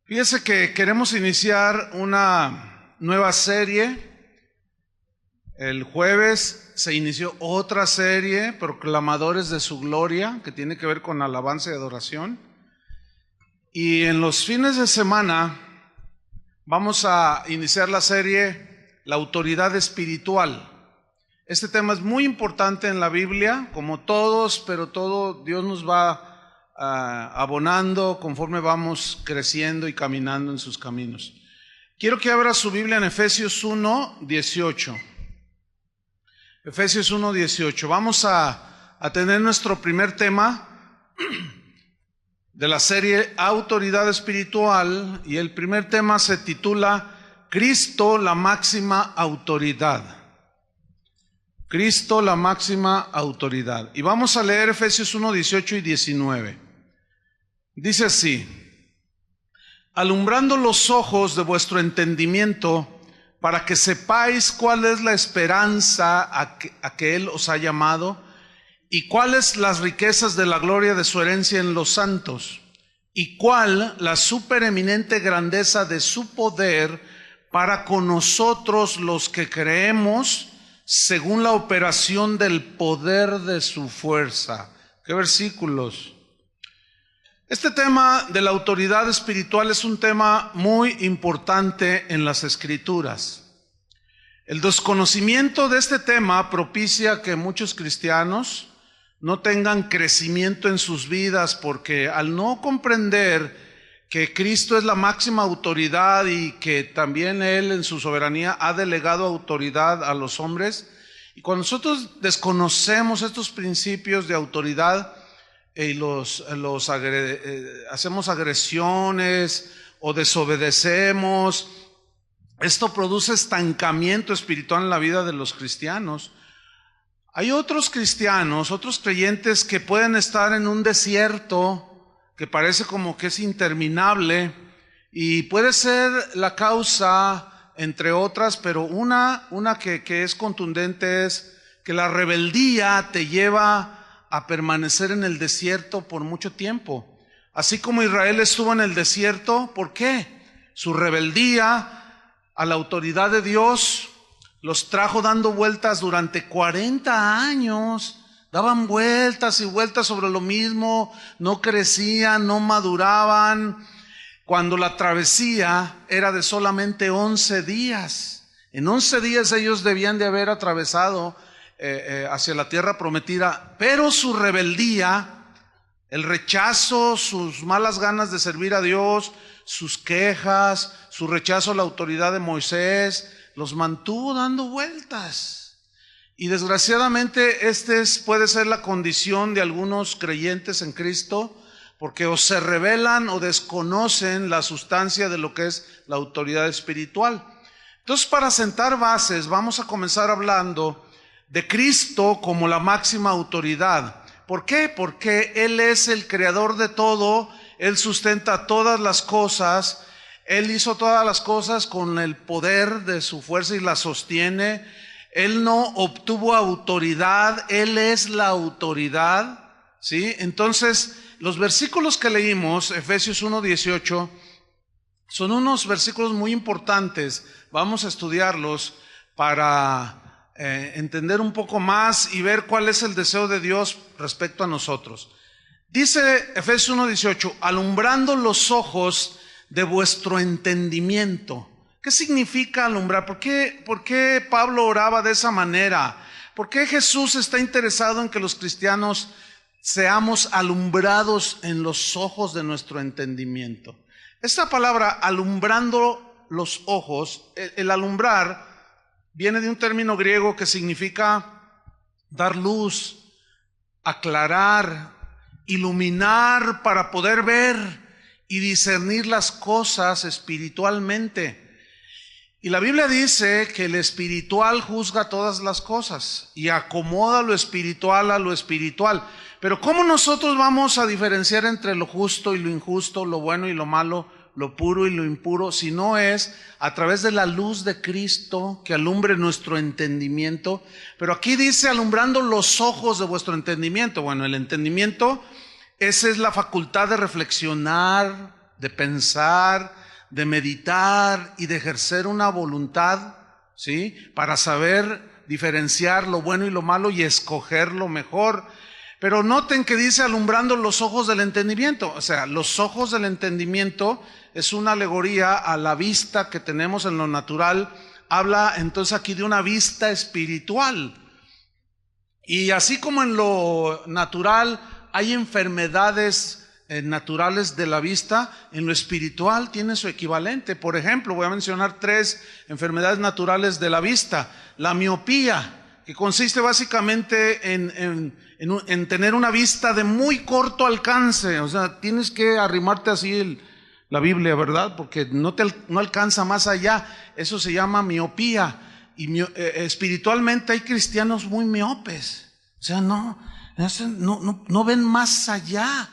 Fíjese que queremos iniciar una nueva serie. El jueves se inició otra serie, Proclamadores de su Gloria, que tiene que ver con alabanza y adoración. Y en los fines de semana vamos a iniciar la serie La autoridad espiritual. Este tema es muy importante en la Biblia, como todos, pero todo Dios nos va abonando conforme vamos creciendo y caminando en sus caminos. Quiero que abra su Biblia en Efesios 1:18. Efesios 1:18. Vamos a tener nuestro primer tema de la serie Autoridad Espiritual, y el primer tema se titula Cristo, la máxima autoridad. Cristo, la máxima autoridad. Y vamos a leer Efesios 1:18 y 19. Dice así: alumbrando los ojos de vuestro entendimiento, para que sepáis cuál es la esperanza a que Él os ha llamado, y cuáles las riquezas de la gloria de su herencia en los santos, y cuál la supereminente grandeza de su poder para con nosotros los que creemos, según la operación del poder de su fuerza. ¿Qué versículos? Este tema de la autoridad espiritual es un tema muy importante en las Escrituras. El desconocimiento de este tema propicia que muchos cristianos no tengan crecimiento en sus vidas, porque al no comprender que Cristo es la máxima autoridad y que también Él en su soberanía ha delegado autoridad a los hombres, y cuando nosotros desconocemos estos principios de autoridad y hacemos agresiones o desobedecemos, esto produce estancamiento espiritual en la vida de los cristianos. Hay otros cristianos, otros creyentes que pueden estar en un desierto que parece como que es interminable, y puede ser la causa, entre otras, pero una que es contundente es que la rebeldía te lleva a permanecer en el desierto por mucho tiempo. Así como Israel estuvo en el desierto, ¿por qué? Su rebeldía a la autoridad de Dios los trajo dando vueltas durante 40 años. Daban vueltas y vueltas sobre lo mismo, no crecían, no maduraban, cuando la travesía era de solamente 11 días. En 11 días ellos debían de haber atravesado hacia la tierra prometida, pero su rebeldía, el rechazo, sus malas ganas de servir a Dios, sus quejas, su rechazo a la autoridad de Moisés, los mantuvo dando vueltas. Y desgraciadamente puede ser la condición de algunos creyentes en Cristo, porque o se rebelan o desconocen la sustancia de lo que es la autoridad espiritual. Entonces, para sentar bases, vamos a comenzar hablando de Cristo como la máxima autoridad. ¿Por qué? Porque Él es el creador de todo, Él sustenta todas las cosas, Él hizo todas las cosas con el poder de su fuerza y las sostiene. Él no obtuvo autoridad, Él es la autoridad, ¿sí? Entonces, los versículos que leímos, Efesios 1:18, son unos versículos muy importantes. Vamos a estudiarlos para entender un poco más y ver cuál es el deseo de Dios respecto a nosotros. Dice Efesios 1:18, alumbrando los ojos de vuestro entendimiento. ¿Qué significa alumbrar? ¿Por qué Pablo oraba de esa manera? ¿Por qué Jesús está interesado en que los cristianos seamos alumbrados en los ojos de nuestro entendimiento? Esta palabra, alumbrando los ojos, el alumbrar viene de un término griego que significa dar luz, aclarar, iluminar para poder ver y discernir las cosas espiritualmente. Y la Biblia dice que el espiritual juzga todas las cosas y acomoda lo espiritual a lo espiritual. Pero ¿cómo nosotros vamos a diferenciar entre lo justo y lo injusto, lo bueno y lo malo, lo puro y lo impuro, si no es a través de la luz de Cristo que alumbre nuestro entendimiento? Pero aquí dice alumbrando los ojos de vuestro entendimiento. Bueno, el entendimiento, esa es la facultad de reflexionar, de pensar, de meditar y de ejercer una voluntad, ¿sí? Para saber diferenciar lo bueno y lo malo y escoger lo mejor. Pero noten que dice alumbrando los ojos del entendimiento. O sea, los ojos del entendimiento es una alegoría a la vista que tenemos en lo natural. Habla entonces aquí de una vista espiritual. Y así como en lo natural hay enfermedades naturales de la vista, en lo espiritual tiene su equivalente. Por ejemplo, voy a mencionar 3 enfermedades naturales de la vista. La miopía, que consiste básicamente en tener una vista de muy corto alcance. O sea, tienes que arrimarte así la Biblia, ¿verdad? Porque no alcanza más allá. Eso se llama miopía. Y espiritualmente hay cristianos muy miopes. O sea, no ven más allá.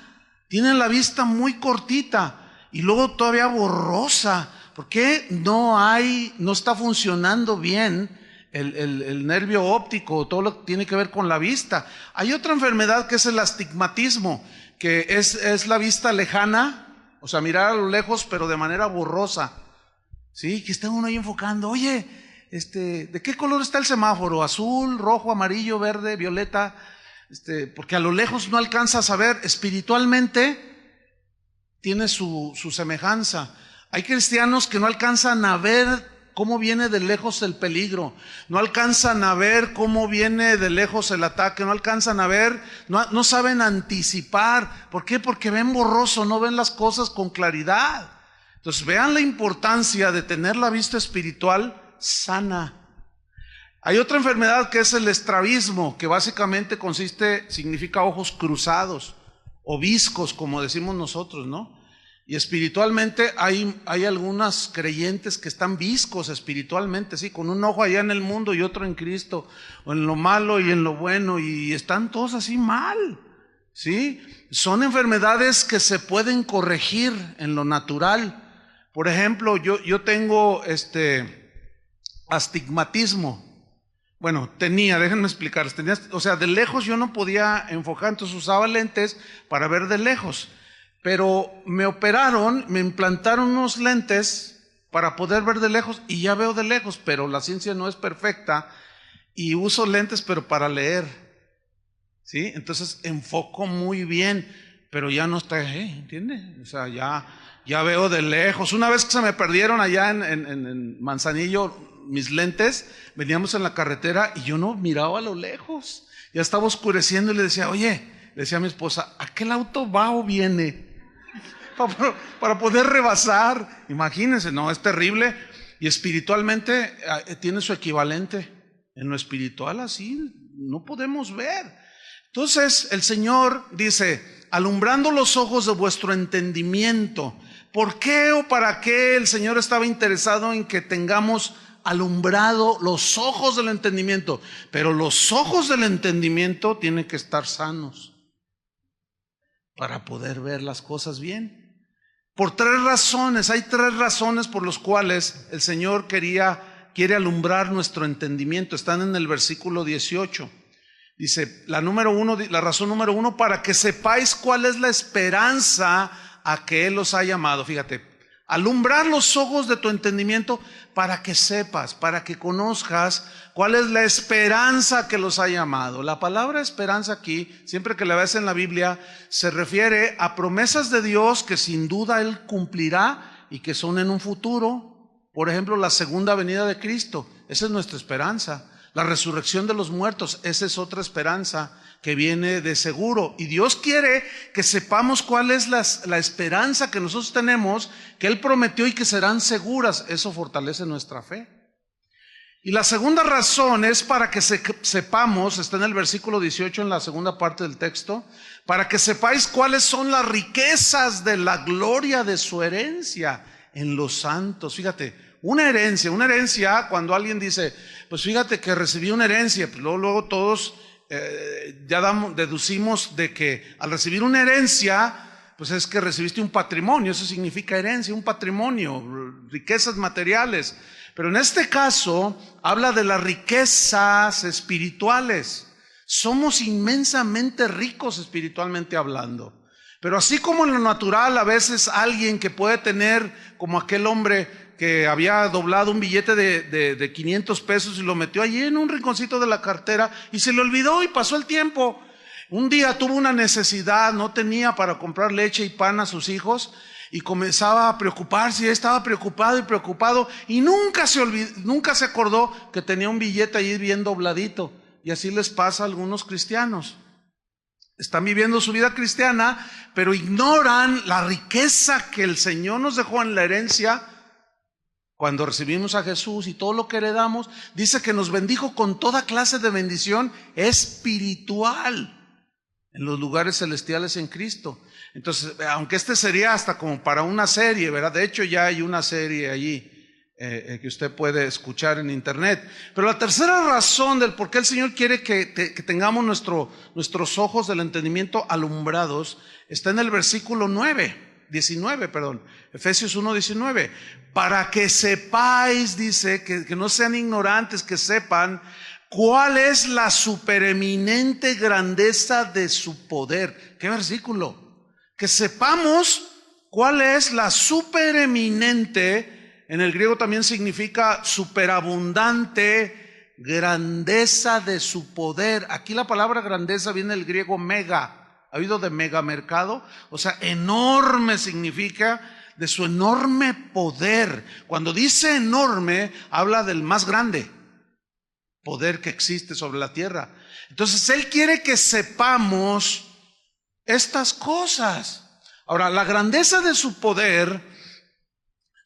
Tienen la vista muy cortita y luego todavía borrosa. ¿Por qué no está funcionando bien el nervio óptico? Todo lo que tiene que ver con la vista. Hay otra enfermedad que es el astigmatismo, que es la vista lejana, o sea, mirar a lo lejos pero de manera borrosa. Sí, que está uno ahí enfocando. Oye, ¿de qué color está el semáforo? ¿Azul, rojo, amarillo, verde, violeta? Porque a lo lejos no alcanzas a ver. Espiritualmente tiene su semejanza. Hay cristianos que no alcanzan a ver cómo viene de lejos el peligro, no alcanzan a ver cómo viene de lejos el ataque, no alcanzan a ver, no saben anticipar. ¿Por qué? Porque ven borroso, no ven las cosas con claridad. Entonces vean la importancia de tener la vista espiritual sana. Hay otra enfermedad que es el estrabismo, que básicamente significa ojos cruzados o viscos, como decimos nosotros, ¿no? Y espiritualmente hay algunas creyentes que están viscos espiritualmente, sí, con un ojo allá en el mundo y otro en Cristo, o en lo malo y en lo bueno, y están todos así mal, sí. Son enfermedades que se pueden corregir en lo natural. Por ejemplo, yo tengo astigmatismo. Bueno, déjenme explicar. O sea, de lejos yo no podía enfocar, entonces usaba lentes para ver de lejos. Pero me implantaron unos lentes para poder ver de lejos y ya veo de lejos, pero la ciencia no es perfecta y uso lentes pero para leer, ¿sí? Entonces enfoco muy bien, pero ya no está, ¿entiendes? O sea, ya veo de lejos. Una vez que se me perdieron allá en Manzanillo mis lentes, veníamos en la carretera y yo no miraba a lo lejos, ya estaba oscureciendo y le decía a mi esposa, ¿aquel auto va o viene? Para poder rebasar. Imagínense, no, es terrible. Y espiritualmente tiene su equivalente. En lo espiritual así no podemos ver. Entonces el Señor dice, alumbrando los ojos de vuestro entendimiento. ¿Por qué o para qué el Señor estaba interesado en que tengamos alumbrado los ojos del entendimiento? Pero los ojos del entendimiento tienen que estar sanos para poder ver las cosas bien. Por 3 razones, hay 3 razones por las cuales el Señor quiere alumbrar nuestro entendimiento. Están en el versículo 18. Dice, la razón número 1, para que sepáis cuál es la esperanza a que Él os ha llamado. Fíjate, alumbrar los ojos de tu entendimiento para que sepas, para que conozcas cuál es la esperanza que los ha llamado. La palabra esperanza aquí, siempre que la ves en la Biblia, se refiere a promesas de Dios que sin duda Él cumplirá y que son en un futuro. Por ejemplo, la segunda venida de Cristo, esa es nuestra esperanza. La resurrección de los muertos, esa es otra esperanza que viene de seguro. Y Dios quiere que sepamos cuál es la esperanza que nosotros tenemos, que Él prometió y que serán seguras. Eso fortalece nuestra fe. Y la segunda razón es para que sepamos, está en el versículo 18 en la segunda parte del texto, para que sepáis cuáles son las riquezas de la gloria de su herencia en los santos. Fíjate, una herencia, cuando alguien dice, pues fíjate que recibí una herencia, pues luego todos deducimos de que al recibir una herencia, pues es que recibiste un patrimonio. Eso significa herencia, un patrimonio, riquezas materiales. Pero en este caso habla de las riquezas espirituales. Somos inmensamente ricos espiritualmente hablando. Pero así como en lo natural, a veces alguien que puede tener, como aquel hombre que había doblado un billete de 500 pesos y lo metió allí en un rinconcito de la cartera y se le olvidó y pasó el tiempo. Un día tuvo una necesidad, no tenía para comprar leche y pan a sus hijos y comenzaba a preocuparse, y estaba preocupado y nunca se acordó que tenía un billete allí bien dobladito. Y así les pasa a algunos cristianos. Están viviendo su vida cristiana, pero ignoran la riqueza que el Señor nos dejó en la herencia cuando recibimos a Jesús, y todo lo que heredamos. Dice que nos bendijo con toda clase de bendición espiritual en los lugares celestiales en Cristo. Entonces, aunque este sería hasta como para una serie, ¿verdad? De hecho, ya hay una serie allí que usted puede escuchar en internet. Pero la tercera razón del por qué el Señor quiere que tengamos nuestros ojos del entendimiento alumbrados está en el versículo 19, Efesios 1:19. Para que sepáis, dice, que no sean ignorantes, que sepan cuál es la supereminente grandeza de su poder. ¿Qué versículo? Que sepamos cuál es la supereminente. En el griego también significa superabundante grandeza de su poder. Aquí la palabra grandeza viene del griego mega. ¿Ha oído de megamercado? O sea, enorme significa de su enorme poder. Cuando dice enorme, habla del más grande poder que existe sobre la tierra. Entonces, Él quiere que sepamos estas cosas. Ahora, la grandeza de su poder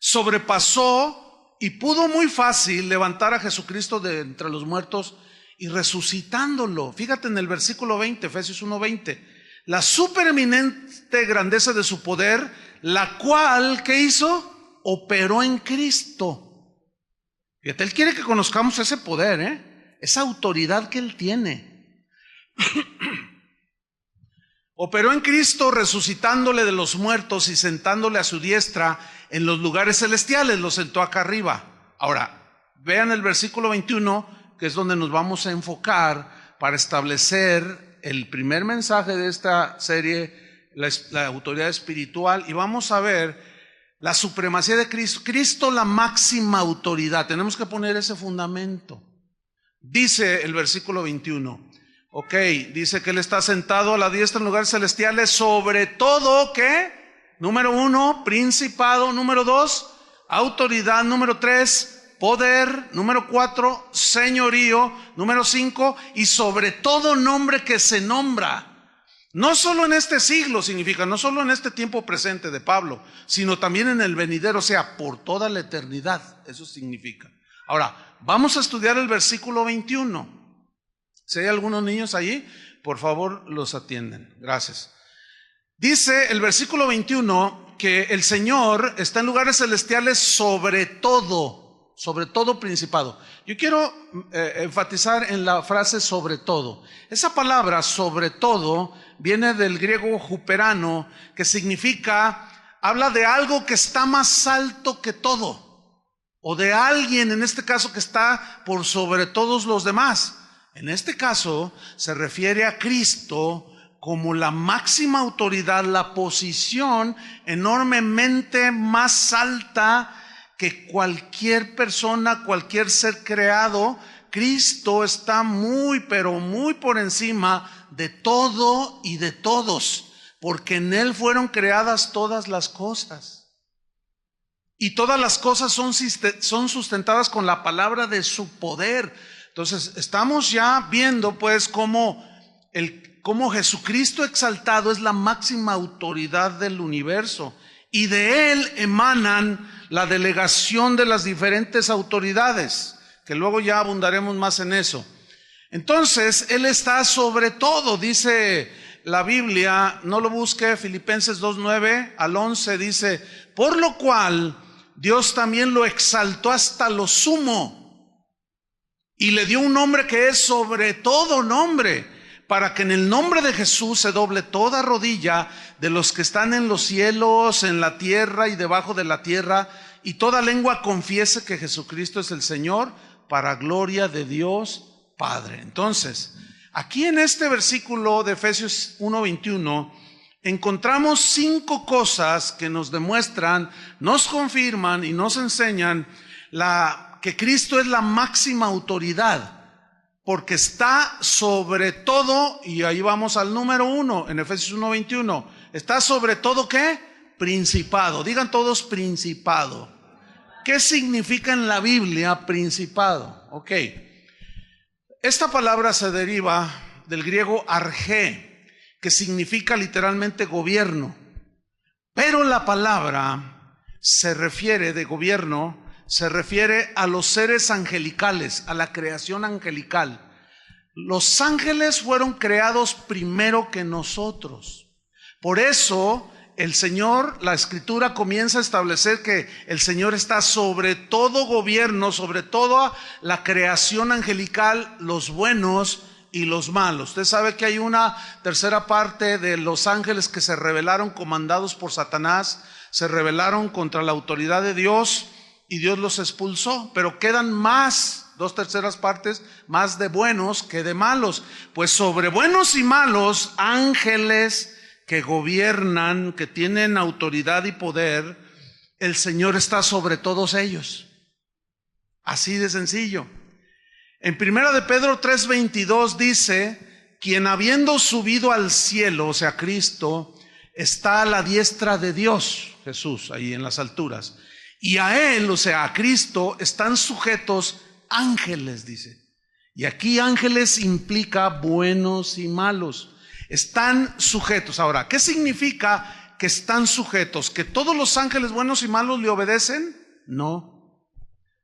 sobrepasó y pudo muy fácil levantar a Jesucristo de entre los muertos y resucitándolo. Fíjate en el versículo 20, Efesios 1:20. La supereminente grandeza de su poder, la cual, ¿qué hizo? Operó en Cristo. Fíjate, Él quiere que conozcamos ese poder, esa autoridad que Él tiene. Operó en Cristo resucitándole de los muertos y sentándole a su diestra en los lugares celestiales, lo sentó acá arriba. Ahora, vean el versículo 21, que es donde nos vamos a enfocar para establecer el primer mensaje de esta serie, la autoridad espiritual, y vamos a ver la supremacía de Cristo. Cristo, la máxima autoridad. Tenemos que poner ese fundamento. Dice el versículo 21. Ok, dice que Él está sentado a la diestra en lugares celestiales sobre todo, ¿qué? Número 1, principado. Número 2, autoridad. Número 3, poder. Número 4, señorío. Número 5, y sobre todo nombre que se nombra. No solo en este siglo significa, no solo en este tiempo presente de Pablo, sino también en el venidero, o sea, por toda la eternidad. Eso significa. Ahora, vamos a estudiar el versículo 21. Si hay algunos niños allí, por favor los atienden. Gracias. Dice el versículo 21 que el Señor está en lugares celestiales sobre todo principado. Yo quiero enfatizar en la frase sobre todo. Esa palabra sobre todo viene del griego juperano, que significa, habla de algo que está más alto que todo, o de alguien en este caso que está por sobre todos los demás. En este caso se refiere a Cristo como la máxima autoridad, la posición enormemente más alta que cualquier persona, cualquier ser creado. Cristo está muy, pero muy por encima de todo y de todos, porque en Él fueron creadas todas las cosas. Y todas las cosas son sustentadas con la palabra de su poder. Entonces, estamos ya viendo pues cómo Jesucristo exaltado es la máxima autoridad del universo, y de Él emanan la delegación de las diferentes autoridades, que luego ya abundaremos más en eso. Entonces, Él está sobre todo, dice la Biblia, no lo busque, Filipenses 2:9 al 11 dice, por lo cual Dios también lo exaltó hasta lo sumo, y le dio un nombre que es sobre todo nombre, para que en el nombre de Jesús se doble toda rodilla de los que están en los cielos, en la tierra y debajo de la tierra, y toda lengua confiese que Jesucristo es el Señor, para gloria de Dios Padre. Entonces, aquí en este versículo de Efesios 1:21, encontramos 5 cosas que nos demuestran, nos confirman y nos enseñan que Cristo es la máxima autoridad, porque está sobre todo, y ahí vamos al número 1, en Efesios 1:21, está sobre todo, ¿qué? Principado. Digan todos principado. ¿Qué significa en la Biblia principado? Ok. Esta palabra se deriva del griego argé, que significa literalmente gobierno. Pero la palabra se refiere de gobierno, se refiere a los seres angelicales, a la creación angelical. Los ángeles fueron creados primero que nosotros. Por eso el Señor, la Escritura comienza a establecer que el Señor está sobre todo gobierno, sobre toda la creación angelical, los buenos y los malos. Usted sabe que hay una tercera parte de los ángeles que se rebelaron, comandados por Satanás, se rebelaron contra la autoridad de Dios y Dios los expulsó, pero quedan más, 2/3 partes, más de buenos que de malos. Pues sobre buenos y malos, ángeles que gobiernan, que tienen autoridad y poder, el Señor está sobre todos ellos. Así de sencillo. En 1 de Pedro 3:22 dice, quien habiendo subido al cielo, o sea Cristo, está a la diestra de Dios, Jesús, ahí en las alturas. Y a Él, o sea a Cristo, están sujetos ángeles, dice. Y aquí ángeles implica buenos y malos. Están sujetos. Ahora, ¿qué significa que están sujetos? ¿Que todos los ángeles buenos y malos le obedecen? No,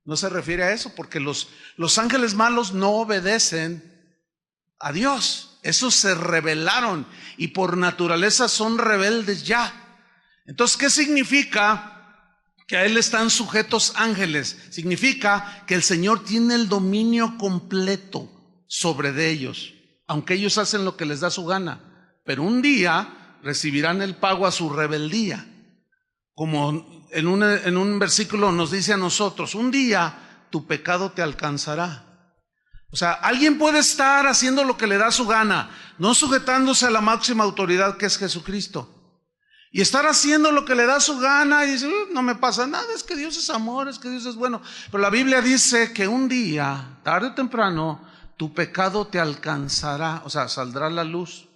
no se refiere a eso, porque los ángeles malos no obedecen a Dios. Esos se rebelaron y por naturaleza son rebeldes ya. Entonces, ¿qué significa que a Él están sujetos ángeles? Significa que el Señor tiene el dominio completo sobre de ellos, aunque ellos hacen lo que les da su gana, pero un día recibirán el pago a su rebeldía. Como en un versículo nos dice a nosotros, un día tu pecado te alcanzará. O sea, alguien puede estar haciendo lo que le da su gana, no sujetándose a la máxima autoridad que es Jesucristo, y estar haciendo lo que le da su gana y dice, no me pasa nada, es que Dios es amor, es que Dios es bueno. Pero la Biblia dice que un día, tarde o temprano, tu pecado te alcanzará, o sea, saldrá la luz.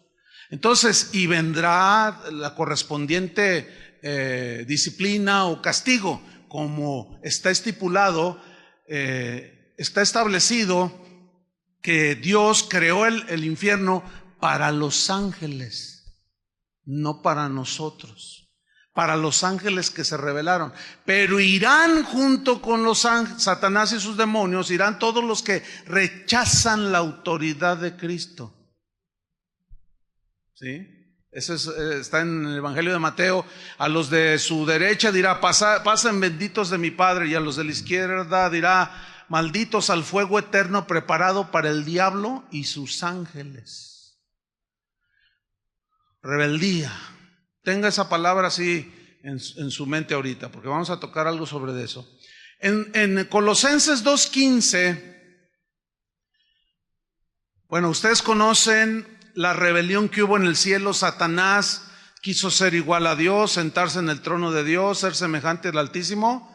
Entonces, y vendrá la correspondiente disciplina o castigo, como está estipulado, está establecido que Dios creó el infierno para los ángeles, no para nosotros. Para los ángeles que se rebelaron, pero irán junto con los Satanás y sus demonios, irán todos los que rechazan la autoridad de Cristo. ¿Sí? Eso está en el Evangelio de Mateo. A los de su derecha dirá, pasen benditos de mi Padre, y a los de la izquierda dirá, malditos al fuego eterno preparado para el diablo y sus ángeles. Rebeldía. Tenga esa palabra así en su mente ahorita, porque vamos a tocar algo sobre eso. En Colosenses 2:15, bueno, ustedes conocen la rebelión que hubo en el cielo. Satanás quiso ser igual a Dios, sentarse en el trono de Dios, ser semejante al Altísimo.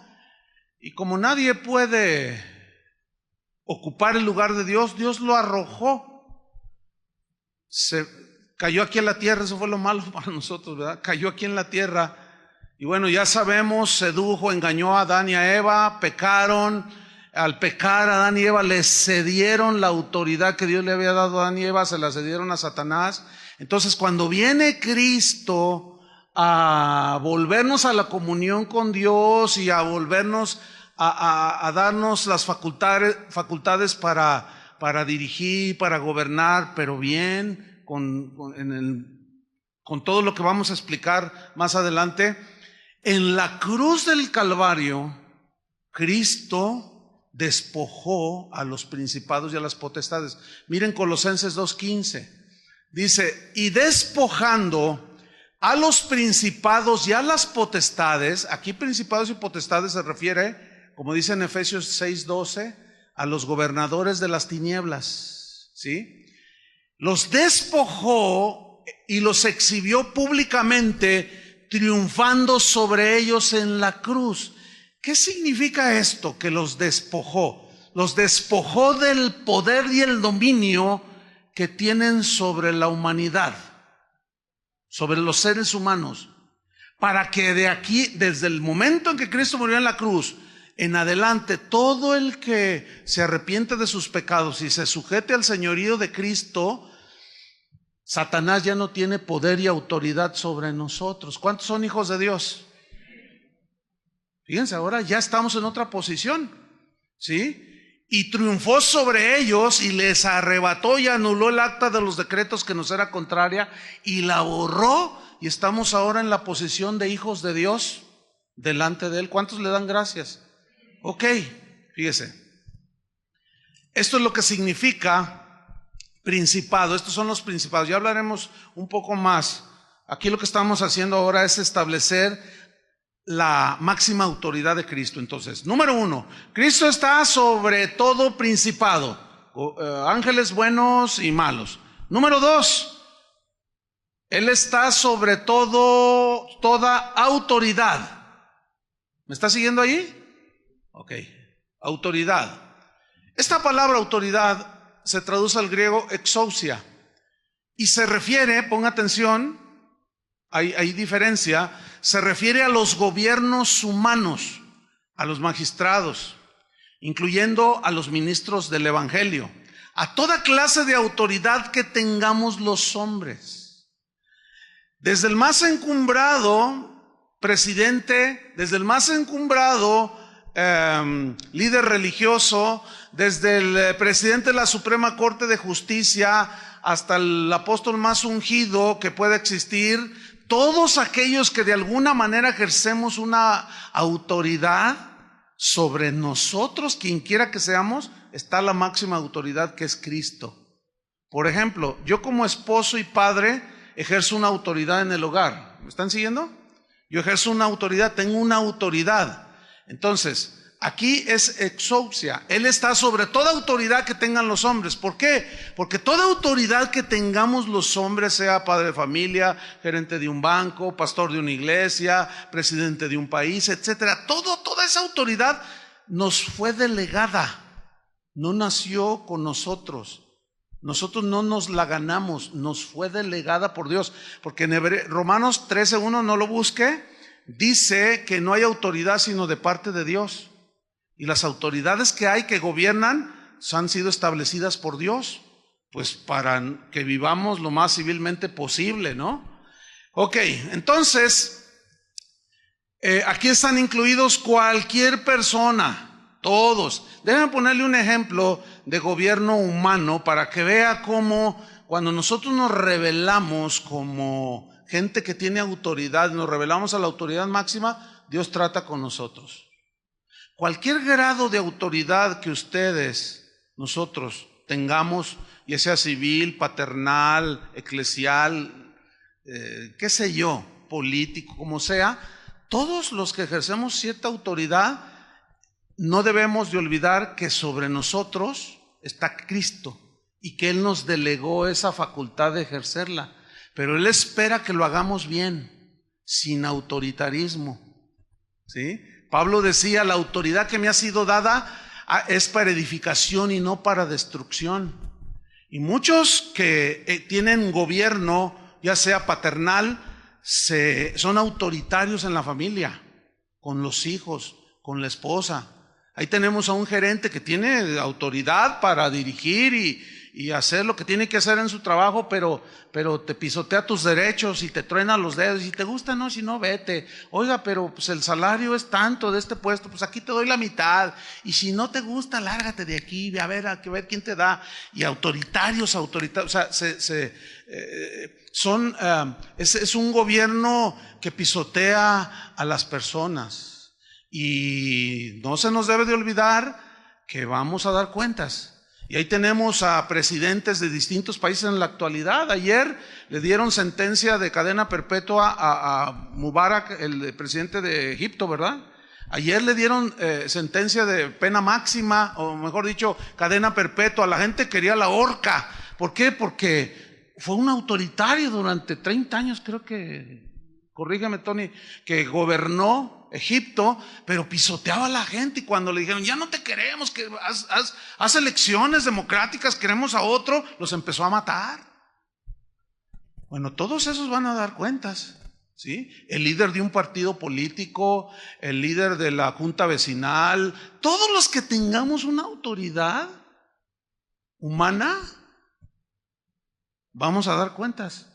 Y como nadie puede ocupar el lugar de Dios, Dios lo arrojó. Cayó aquí en la tierra. Eso fue lo malo para nosotros, ¿verdad? Cayó aquí en la tierra. Y bueno, ya sabemos, sedujo, engañó a Adán y a Eva, pecaron. Al pecar, Adán y Eva le cedieron la autoridad que Dios le había dado a Adán y Eva, se la cedieron a Satanás. Entonces, cuando viene Cristo a volvernos a la comunión con Dios y a volvernos a darnos las facultades para dirigir, para gobernar, pero bien, con todo lo que vamos a explicar más adelante, en la cruz del Calvario, Cristo despojó a los principados y a las potestades. Miren Colosenses 2:15, dice, y despojando a los principados y a las potestades. Aquí principados y potestades se refiere, como dice en Efesios 6:12, a los gobernadores de las tinieblas, ¿sí? Los despojó y los exhibió públicamente, triunfando sobre ellos en la cruz. ¿Qué significa esto? Que los despojó. Los despojó del poder y el dominio que tienen sobre la humanidad, sobre los seres humanos, para que de aquí, desde el momento en que Cristo murió en la cruz, en adelante, todo el que se arrepiente de sus pecados y se sujete al señorío de Cristo, Satanás ya no tiene poder y autoridad sobre nosotros. ¿Cuántos son hijos de Dios? Fíjense, ahora ya estamos en otra posición, ¿sí? Y triunfó sobre ellos y les arrebató y anuló el acta de los decretos que nos era contraria y la borró, y estamos ahora en la posición de hijos de Dios delante de Él. ¿Cuántos le dan gracias? Ok, fíjese. Esto es lo que significa principado. Estos son los principados. Ya hablaremos un poco más. Aquí lo que estamos haciendo ahora es establecer la máxima autoridad de Cristo. Entonces, número 1, Cristo está sobre todo principado, ángeles buenos y malos. Número 2, Él está sobre todo, toda autoridad. ¿Me está siguiendo ahí? Ok, autoridad. Esta palabra autoridad se traduce al griego exousia y se refiere, ponga atención, hay diferencia, se refiere a los gobiernos humanos, a los magistrados, incluyendo a los ministros del evangelio, a toda clase de autoridad que tengamos los hombres. Desde el más encumbrado presidente, desde el más encumbrado líder religioso, desde el presidente de la Suprema Corte de Justicia hasta el apóstol más ungido que pueda existir, todos aquellos que de alguna manera ejercemos una autoridad sobre nosotros, quien quiera que seamos, está la máxima autoridad que es Cristo. Por ejemplo, yo como esposo y padre ejerzo una autoridad en el hogar. ¿Me están siguiendo? Yo ejerzo una autoridad, tengo una autoridad. Entonces, aquí es exousia. Él está sobre toda autoridad que tengan los hombres. ¿Por qué? Porque toda autoridad que tengamos los hombres, sea padre de familia, gerente de un banco, pastor de una iglesia, presidente de un país, etcétera, toda esa autoridad nos fue delegada. No nació con nosotros. Nosotros no nos la ganamos, nos fue delegada por Dios. Porque en Romanos 13:1, no lo busque, dice que no hay autoridad sino de parte de Dios. Y las autoridades que hay que gobiernan han sido establecidas por Dios, pues para que vivamos lo más civilmente posible, ¿no? Ok, entonces, aquí están incluidos cualquier persona, todos. Déjenme ponerle un ejemplo de gobierno humano para que vea cómo cuando nosotros nos rebelamos como gente que tiene autoridad, nos rebelamos a la autoridad máxima, Dios trata con nosotros. Cualquier grado de autoridad que nosotros tengamos, ya sea civil, paternal, eclesial, qué sé yo, político, como sea, todos los que ejercemos cierta autoridad, no debemos de olvidar que sobre nosotros está Cristo y que Él nos delegó esa facultad de ejercerla. Pero Él espera que lo hagamos bien, sin autoritarismo, ¿sí? Pablo decía, la autoridad que me ha sido dada es para edificación y no para destrucción. Y muchos que tienen gobierno, ya sea paternal, son autoritarios en la familia, con los hijos, con la esposa. Ahí tenemos a un gerente que tiene autoridad para dirigir y hacer lo que tiene que hacer en su trabajo, pero te pisotea tus derechos y te truena los dedos. Si te gusta, no, si no, vete. Oiga, pero pues el salario es tanto de este puesto, pues aquí te doy la mitad. Y si no te gusta, lárgate de aquí, ve a ver quién te da. Y autoritarios, o sea, es un gobierno que pisotea a las personas. Y no se nos debe de olvidar que vamos a dar cuentas. Y ahí tenemos a presidentes de distintos países en la actualidad. Ayer le dieron sentencia de cadena perpetua a Mubarak, el presidente de Egipto, ¿verdad? Ayer le dieron sentencia de pena máxima, o mejor dicho, cadena perpetua. La gente quería la horca. ¿Por qué? Porque fue un autoritario durante 30 años, creo que, corrígeme Tony, que gobernó Egipto, pero pisoteaba a la gente, y cuando le dijeron, ya no te queremos, que haz elecciones democráticas, queremos a otro, los empezó a matar. Bueno, todos esos van a dar cuentas, ¿sí? El líder de un partido político, el líder de la junta vecinal, todos los que tengamos una autoridad humana, vamos a dar cuentas.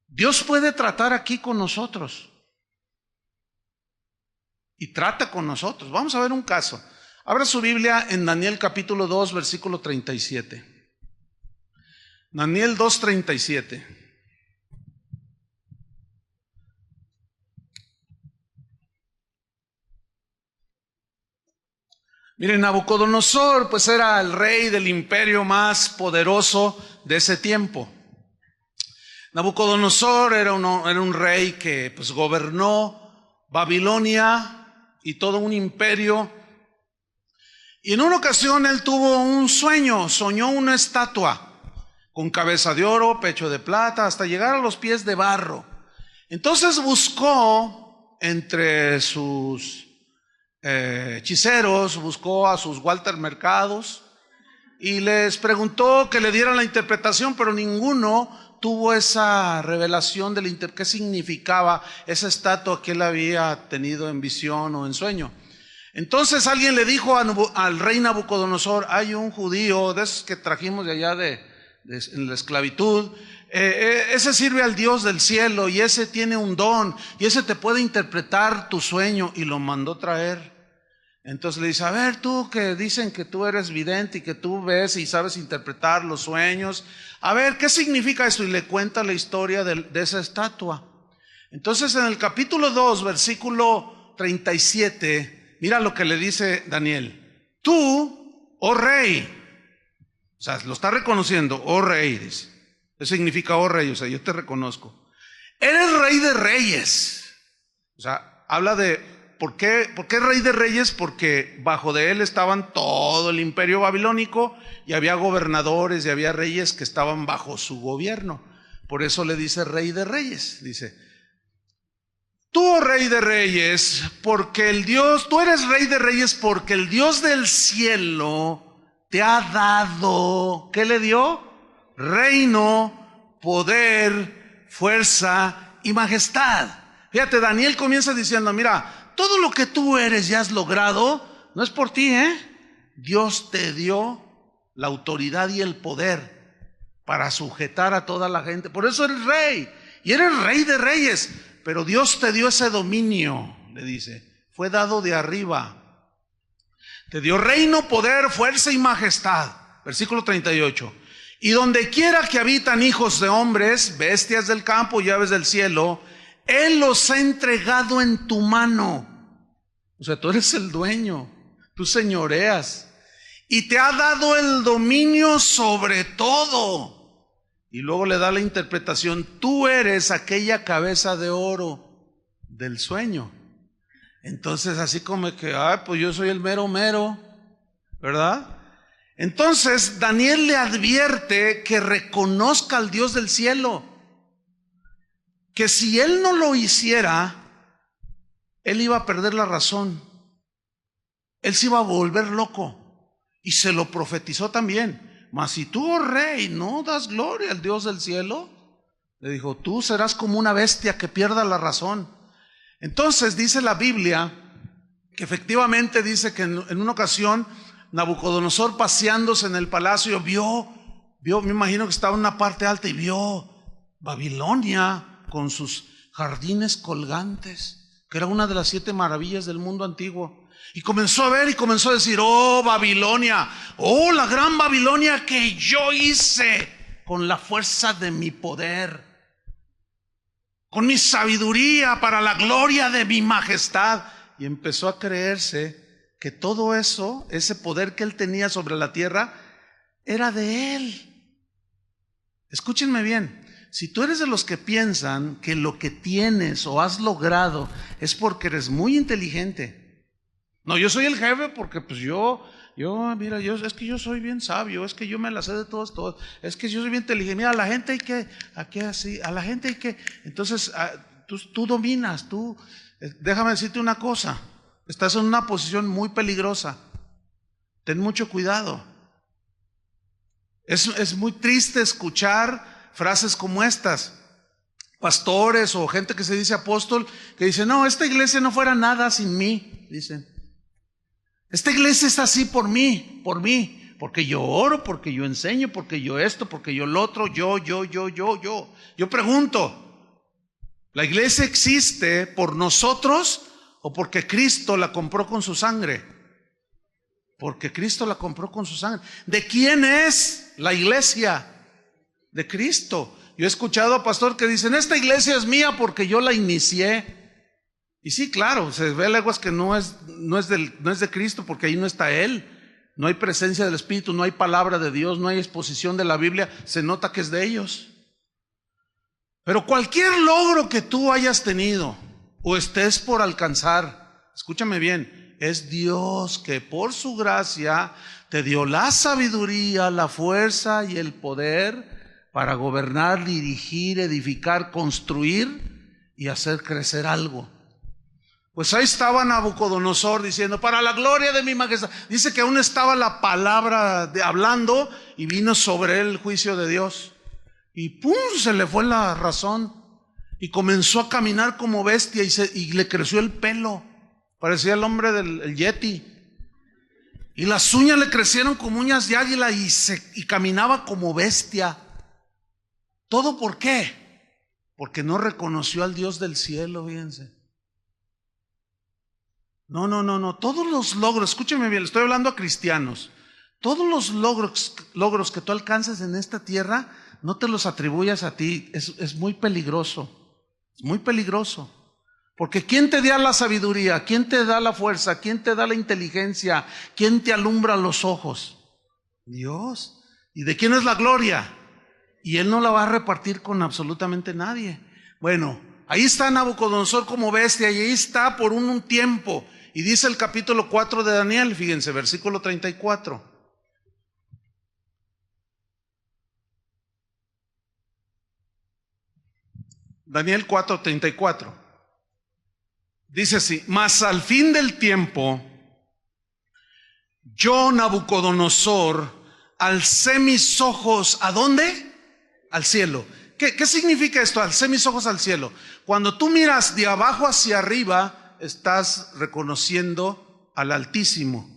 Dios puede tratar aquí con nosotros. Y trata con nosotros. Vamos a ver un caso. Abra su Biblia en Daniel capítulo 2, versículo 37. Daniel 2:37. Miren, Nabucodonosor pues era el rey del imperio más poderoso de ese tiempo. Nabucodonosor era un rey que pues gobernó Babilonia y todo un imperio. Y en una ocasión él tuvo un sueño, soñó una estatua con cabeza de oro, pecho de plata, hasta llegar a los pies de barro. Entonces buscó entre sus hechiceros, buscó a sus Walter Mercados y les preguntó que le dieran la interpretación, pero ninguno tuvo esa revelación de qué significaba esa estatua que él había tenido en visión o en sueño. Entonces alguien le dijo al rey Nabucodonosor, hay un judío de esos que trajimos de allá en la esclavitud, ese sirve al Dios del cielo y ese tiene un don y ese te puede interpretar tu sueño, y lo mandó traer. Entonces le dice, a ver, tú que dicen que tú eres vidente y que tú ves y sabes interpretar los sueños, a ver, ¿qué significa esto? Y le cuenta la historia de esa estatua. Entonces en el capítulo 2, versículo 37, mira lo que le dice Daniel. Tú, oh rey, o sea, lo está reconociendo, oh rey, dice. Eso significa, oh rey, o sea, yo te reconozco. Eres rey de reyes. O sea, habla de, ¿por qué rey de reyes? Porque bajo de él estaban todo el imperio babilónico y había gobernadores y había reyes que estaban bajo su gobierno. Por eso le dice rey de reyes. Dice, tú, oh rey de reyes, tú eres rey de reyes porque el Dios del cielo te ha dado, ¿qué le dio? Reino, poder, fuerza y majestad. Fíjate, Daniel comienza diciendo, mira, todo lo que tú eres y has logrado, no es por ti, Dios te dio la autoridad y el poder para sujetar a toda la gente. Por eso eres rey, y eres rey de reyes, pero Dios te dio ese dominio, le dice, fue dado de arriba. Te dio reino, poder, fuerza y majestad. Versículo 38. Y donde quiera que habitan hijos de hombres, bestias del campo y aves del cielo, Él los ha entregado en tu mano. O sea, tú eres el dueño, tú señoreas, y te ha dado el dominio sobre todo. Y luego le da la interpretación, tú eres aquella cabeza de oro del sueño. Entonces así como que, pues yo soy el mero mero, ¿verdad? Entonces Daniel le advierte que reconozca al Dios del cielo, que si él no lo hiciera, él iba a perder la razón, él se iba a volver loco, y se lo profetizó también. Mas si tú, oh rey, no das gloria al Dios del cielo, le dijo, tú serás como una bestia que pierda la razón. Entonces dice la Biblia que efectivamente dice que en una ocasión Nabucodonosor, paseándose en el palacio, vio, me imagino que estaba en una parte alta, y vio Babilonia con sus jardines colgantes, que era una de las 7 maravillas del mundo antiguo. Y comenzó a ver y comenzó a decir, oh Babilonia, oh la gran Babilonia que yo hice con la fuerza de mi poder, con mi sabiduría para la gloria de mi majestad. Y empezó a creerse que todo eso, ese poder que él tenía sobre la tierra, era de él. Escúchenme bien, si tú eres de los que piensan que lo que tienes o has logrado es porque eres muy inteligente, no, yo soy el jefe porque pues yo Mira, es que yo soy bien sabio, es que yo me la sé de todos, es que yo soy bien inteligente. Mira, a la gente hay que, a la gente hay que, entonces tú dominas, déjame decirte una cosa, estás en una posición muy peligrosa, ten mucho cuidado. Es muy triste escuchar frases como estas, pastores o gente que se dice apóstol, que dice, no, esta iglesia no fuera nada sin mí, dicen. Esta iglesia es así por mí, porque yo oro, porque yo enseño, porque yo esto, porque yo lo otro, yo. Yo pregunto, ¿la iglesia existe por nosotros o porque Cristo la compró con su sangre? Porque Cristo la compró con su sangre. ¿De quién es la iglesia? De Cristo. Yo he escuchado a pastores que dicen, esta iglesia es mía porque yo la inicié. Y sí, claro, se ve leguas que no es de Cristo, porque ahí no está Él. No hay presencia del Espíritu, no hay palabra de Dios, no hay exposición de la Biblia. Se nota que es de ellos. Pero cualquier logro que tú hayas tenido o estés por alcanzar, escúchame bien, es Dios que por su gracia te dio la sabiduría, la fuerza y el poder para gobernar, dirigir, edificar, construir y hacer crecer algo. Pues ahí estaba Nabucodonosor diciendo, para la gloria de mi majestad. Dice que aún estaba la palabra hablando y vino sobre él el juicio de Dios. Y ¡pum! Se le fue la razón. Y comenzó a caminar como bestia y le creció el pelo. Parecía el hombre del Yeti. Y las uñas le crecieron como uñas de águila y caminaba como bestia. ¿Todo por qué? Porque no reconoció al Dios del cielo, fíjense. No. Todos los logros, escúcheme bien, le estoy hablando a cristianos. Todos los logros que tú alcances en esta tierra, no te los atribuyas a ti. Es muy peligroso. Es muy peligroso. Porque ¿quién te da la sabiduría? ¿Quién te da la fuerza? ¿Quién te da la inteligencia? ¿Quién te alumbra los ojos? Dios. ¿Y de quién es la gloria? Y Él no la va a repartir con absolutamente nadie. Bueno, ahí está Nabucodonosor como bestia y ahí está por un tiempo. Y dice el capítulo 4 de Daniel, fíjense, versículo 34. Daniel 4:34. Dice así, mas al fin del tiempo, yo Nabucodonosor alcé mis ojos, ¿a dónde? Al cielo. ¿Qué significa esto? Alcé mis ojos al cielo. Cuando tú miras de abajo hacia arriba, estás reconociendo al Altísimo,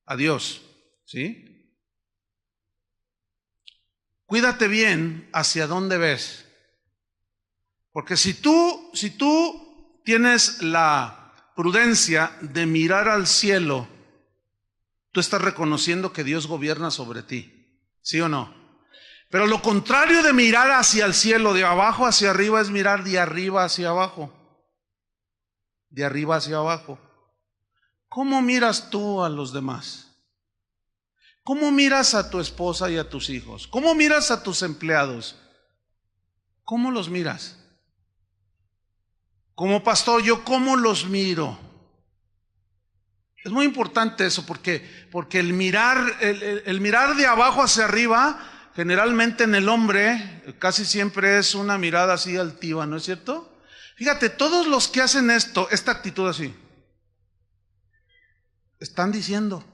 a Dios, ¿sí? Cuídate bien hacia dónde ves. Porque si tú tienes la prudencia de mirar al cielo, tú estás reconociendo que Dios gobierna sobre ti, ¿sí o no? Pero lo contrario de mirar hacia el cielo, de abajo hacia arriba, es mirar de arriba hacia abajo. De arriba hacia abajo. ¿Cómo miras tú a los demás? ¿Cómo miras a tu esposa y a tus hijos? ¿Cómo miras a tus empleados? ¿Cómo los miras? Como pastor, ¿yo cómo los miro? Es muy importante eso porque el mirar de abajo hacia arriba, generalmente en el hombre, casi siempre es una mirada así altiva, ¿no es cierto? Fíjate, todos los que hacen esta actitud así, están diciendo,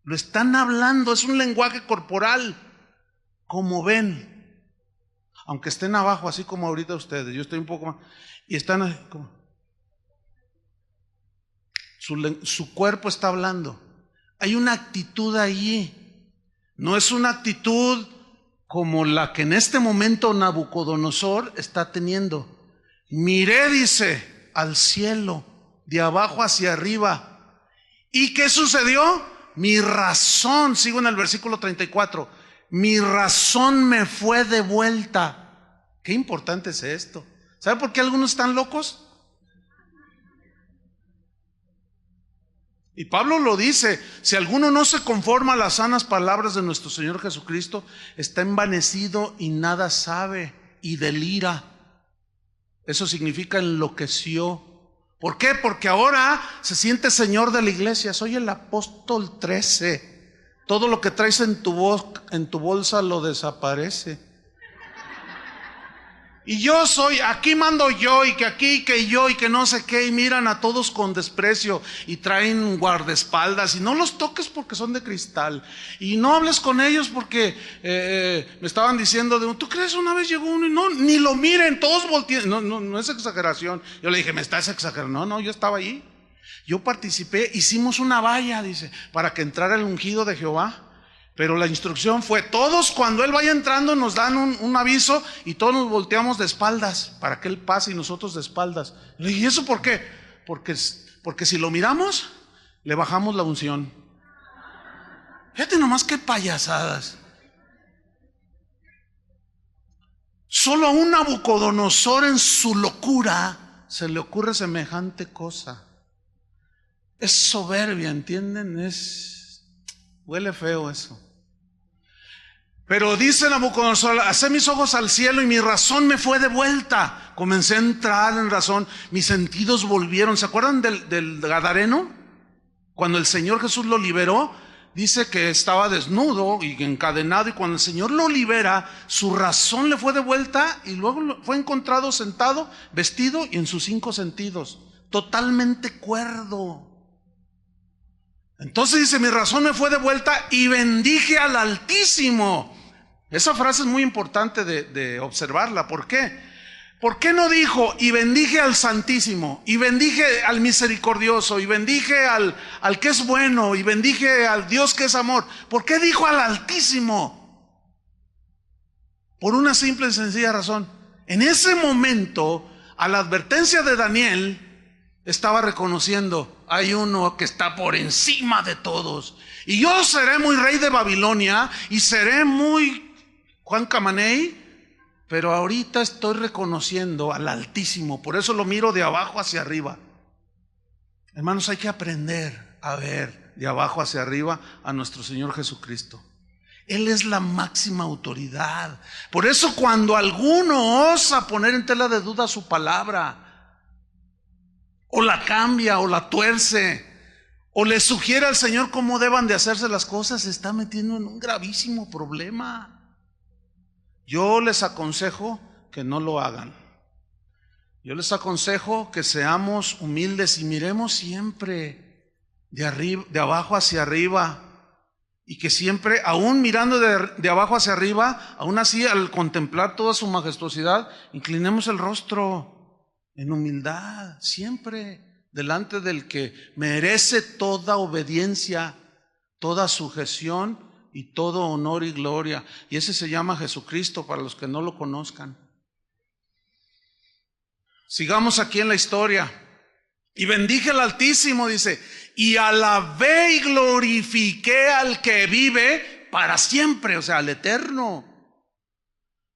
lo están hablando, es un lenguaje corporal, como ven, aunque estén abajo, así como ahorita ustedes, yo estoy un poco más, y están así, como, su cuerpo está hablando, hay una actitud allí, no es una actitud como la que en este momento Nabucodonosor está teniendo. Miré, dice, al cielo, de abajo hacia arriba. ¿Y qué sucedió? Mi razón, sigo en el versículo 34, mi razón me fue devuelta. Qué importante es esto. ¿Sabe por qué algunos están locos? Y Pablo lo dice, si alguno no se conforma a las sanas palabras de nuestro Señor Jesucristo, está envanecido y nada sabe y delira. Eso significa enloqueció. ¿Por qué? Porque ahora se siente señor de la iglesia. Soy el apóstol 13. Todo lo que traes en tu bolsa lo desaparece. Y yo soy, aquí mando yo, y que aquí, que yo, y que no sé qué, y miran a todos con desprecio, y traen guardaespaldas, y no los toques porque son de cristal, y no hables con ellos porque me estaban diciendo ¿tú crees? Una vez llegó uno, y no, ni lo miren, todos voltean, no es exageración. Yo le dije, ¿me estás exagerando? No, yo estaba ahí, yo participé, hicimos una valla, dice, para que entrara el ungido de Jehová. Pero la instrucción fue, todos cuando él vaya entrando nos dan un aviso y todos nos volteamos de espaldas para que él pase y nosotros de espaldas. Le dije, ¿y eso por qué? Porque si lo miramos, le bajamos la unción. Fíjate nomás qué payasadas. Solo a un Nabucodonosor en su locura se le ocurre semejante cosa. Es soberbia, ¿entienden? Huele feo eso. Pero dice Nabucodonosor, alcé mis ojos al cielo y mi razón me fue de vuelta. Comencé a entrar en razón, mis sentidos volvieron. ¿Se acuerdan del Gadareno? Cuando el Señor Jesús lo liberó, dice que estaba desnudo y encadenado, y cuando el Señor lo libera, su razón le fue de vuelta y luego fue encontrado sentado, vestido y en sus 5 sentidos, totalmente cuerdo. Entonces dice, mi razón me fue de vuelta y bendije al Altísimo. Esa frase es muy importante de observarla. ¿Por qué? ¿Por qué no dijo, y bendije al Santísimo, y bendije al Misericordioso, y bendije al que es bueno, y bendije al Dios que es amor? ¿Por qué dijo al Altísimo? Por una simple y sencilla razón. En ese momento, a la advertencia de Daniel, estaba reconociendo, hay uno que está por encima de todos, y yo seré muy rey de Babilonia, y seré muy Juan Camaney, pero ahorita estoy reconociendo al Altísimo. Por eso lo miro de abajo hacia arriba. Hermanos, hay que aprender a ver de abajo hacia arriba a nuestro Señor Jesucristo. Él es la máxima autoridad. Por eso cuando alguno osa poner en tela de duda su palabra, o la cambia, o la tuerce, o le sugiere al Señor cómo deban de hacerse las cosas, se está metiendo en un gravísimo problema. Yo les aconsejo que no lo hagan. Yo les aconsejo que seamos humildes y miremos siempre de abajo hacia arriba, y que siempre, aún mirando de abajo hacia arriba, aún así al contemplar toda su majestuosidad, inclinemos el rostro en humildad, siempre delante del que merece toda obediencia, toda sujeción y todo honor y gloria. Y ese se llama Jesucristo para los que no lo conozcan. Sigamos aquí en la historia. Y bendije al Altísimo, dice, y alabé y glorifiqué al que vive para siempre, o sea, al Eterno,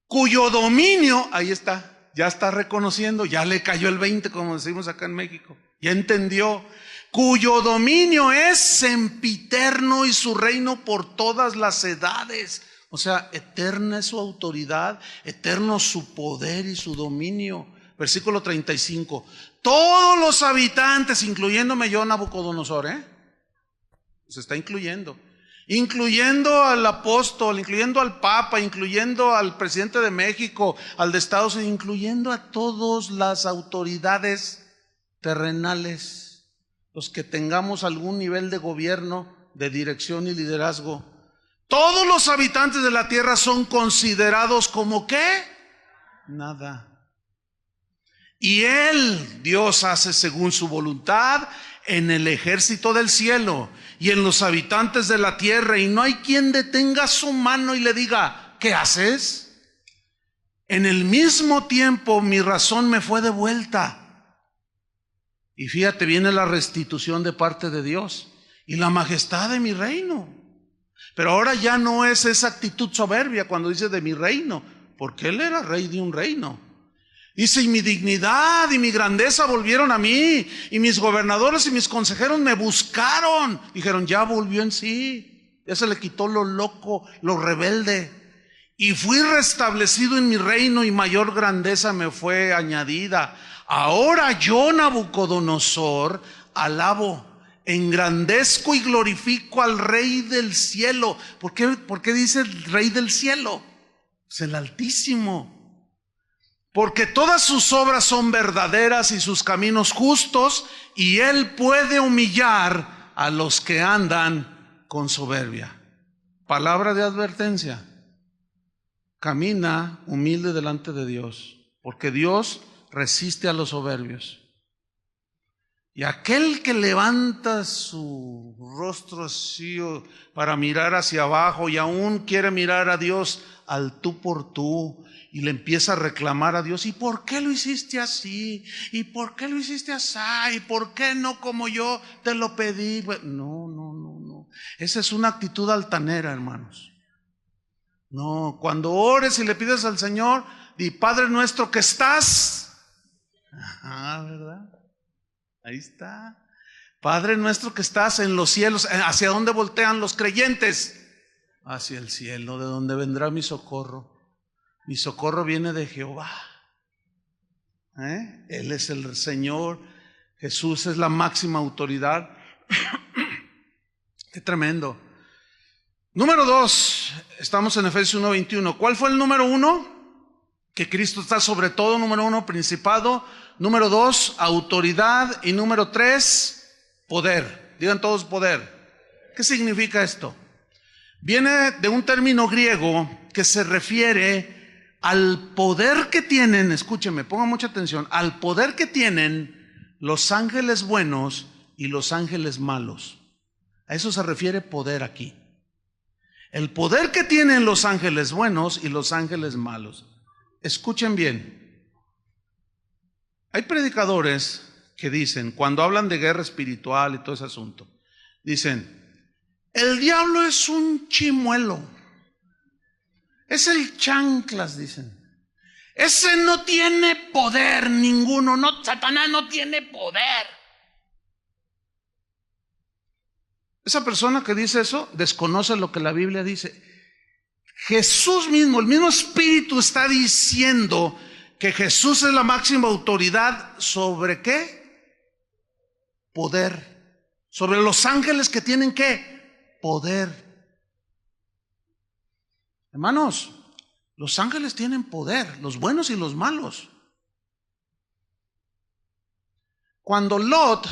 cuyo dominio, ahí está. Ya está reconociendo, ya le cayó el 20, como decimos acá en México. Ya entendió, cuyo dominio es sempiterno y su reino por todas las edades. O sea, eterna es su autoridad, eterno su poder y su dominio. Versículo 35. Todos los habitantes, incluyéndome yo, Nabucodonosor, se está incluyendo al apóstol, incluyendo al papa, incluyendo al presidente de México, al de Estados Unidos, incluyendo a todas las autoridades terrenales, los que tengamos algún nivel de gobierno, de dirección y liderazgo. Todos los habitantes de la tierra son considerados como ¿qué? Nada. Y Él, Dios, hace según su voluntad en el ejército del cielo y en los habitantes de la tierra, y no hay quien detenga su mano y le diga, ¿qué haces? En el mismo tiempo mi razón me fue de vuelta. Y fíjate, viene la restitución de parte de Dios y la majestad de mi reino. Pero ahora ya no es esa actitud soberbia cuando dice de mi reino, porque Él era rey de un reino. Dice, y mi dignidad y mi grandeza volvieron a mí, y mis gobernadores y mis consejeros me buscaron. Dijeron, ya volvió en sí, ya se le quitó lo loco, lo rebelde. Y fui restablecido en mi reino, y mayor grandeza me fue añadida. Ahora yo, Nabucodonosor, alabo, engrandezco y glorifico al Rey del cielo. ¿Por qué dice el Rey del cielo? Es el Altísimo. Porque todas sus obras son verdaderas y sus caminos justos, y Él puede humillar a los que andan con soberbia. Palabra de advertencia: camina humilde delante de Dios, porque Dios resiste a los soberbios. Y aquel que levanta su rostro así para mirar hacia abajo y aún quiere mirar a Dios al tú por tú, y le empieza a reclamar a Dios: ¿y por qué lo hiciste así? ¿Y por qué lo hiciste así? ¿Y por qué no como yo te lo pedí? No. Esa es una actitud altanera, hermanos. No, cuando ores y le pides al Señor, di: Padre nuestro que estás. ¿Verdad? Ahí está. Padre nuestro que estás en los cielos. ¿Hacia dónde voltean los creyentes? Hacia el cielo, de donde vendrá mi socorro. Mi socorro viene de Jehová. Él es el Señor. Jesús es la máxima autoridad. Qué tremendo. Número 2, estamos en Efesios 1:21. ¿Cuál fue el número 1? Que Cristo está sobre todo. Número 1, principado. Número 2, autoridad. Y número 3, poder. Digan todos: poder. ¿Qué significa esto? Viene de un término griego que se refiere al poder que tienen, escúcheme, pongan mucha atención, al poder que tienen los ángeles buenos y los ángeles malos. A eso se refiere poder aquí. El poder que tienen los ángeles buenos y los ángeles malos. Escuchen bien. Hay predicadores que dicen, cuando hablan de guerra espiritual y todo ese asunto, dicen: el diablo es un chimuelo. Es el chanclas, dicen. Ese no tiene poder ninguno. No, Satanás no tiene poder. Esa persona que dice eso desconoce lo que la Biblia dice. Jesús mismo, el mismo Espíritu está diciendo que Jesús es la máxima autoridad. ¿Sobre qué? Poder. Sobre los ángeles que tienen ¿qué? Poder. Hermanos, los ángeles tienen poder, los buenos y los malos. Cuando Lot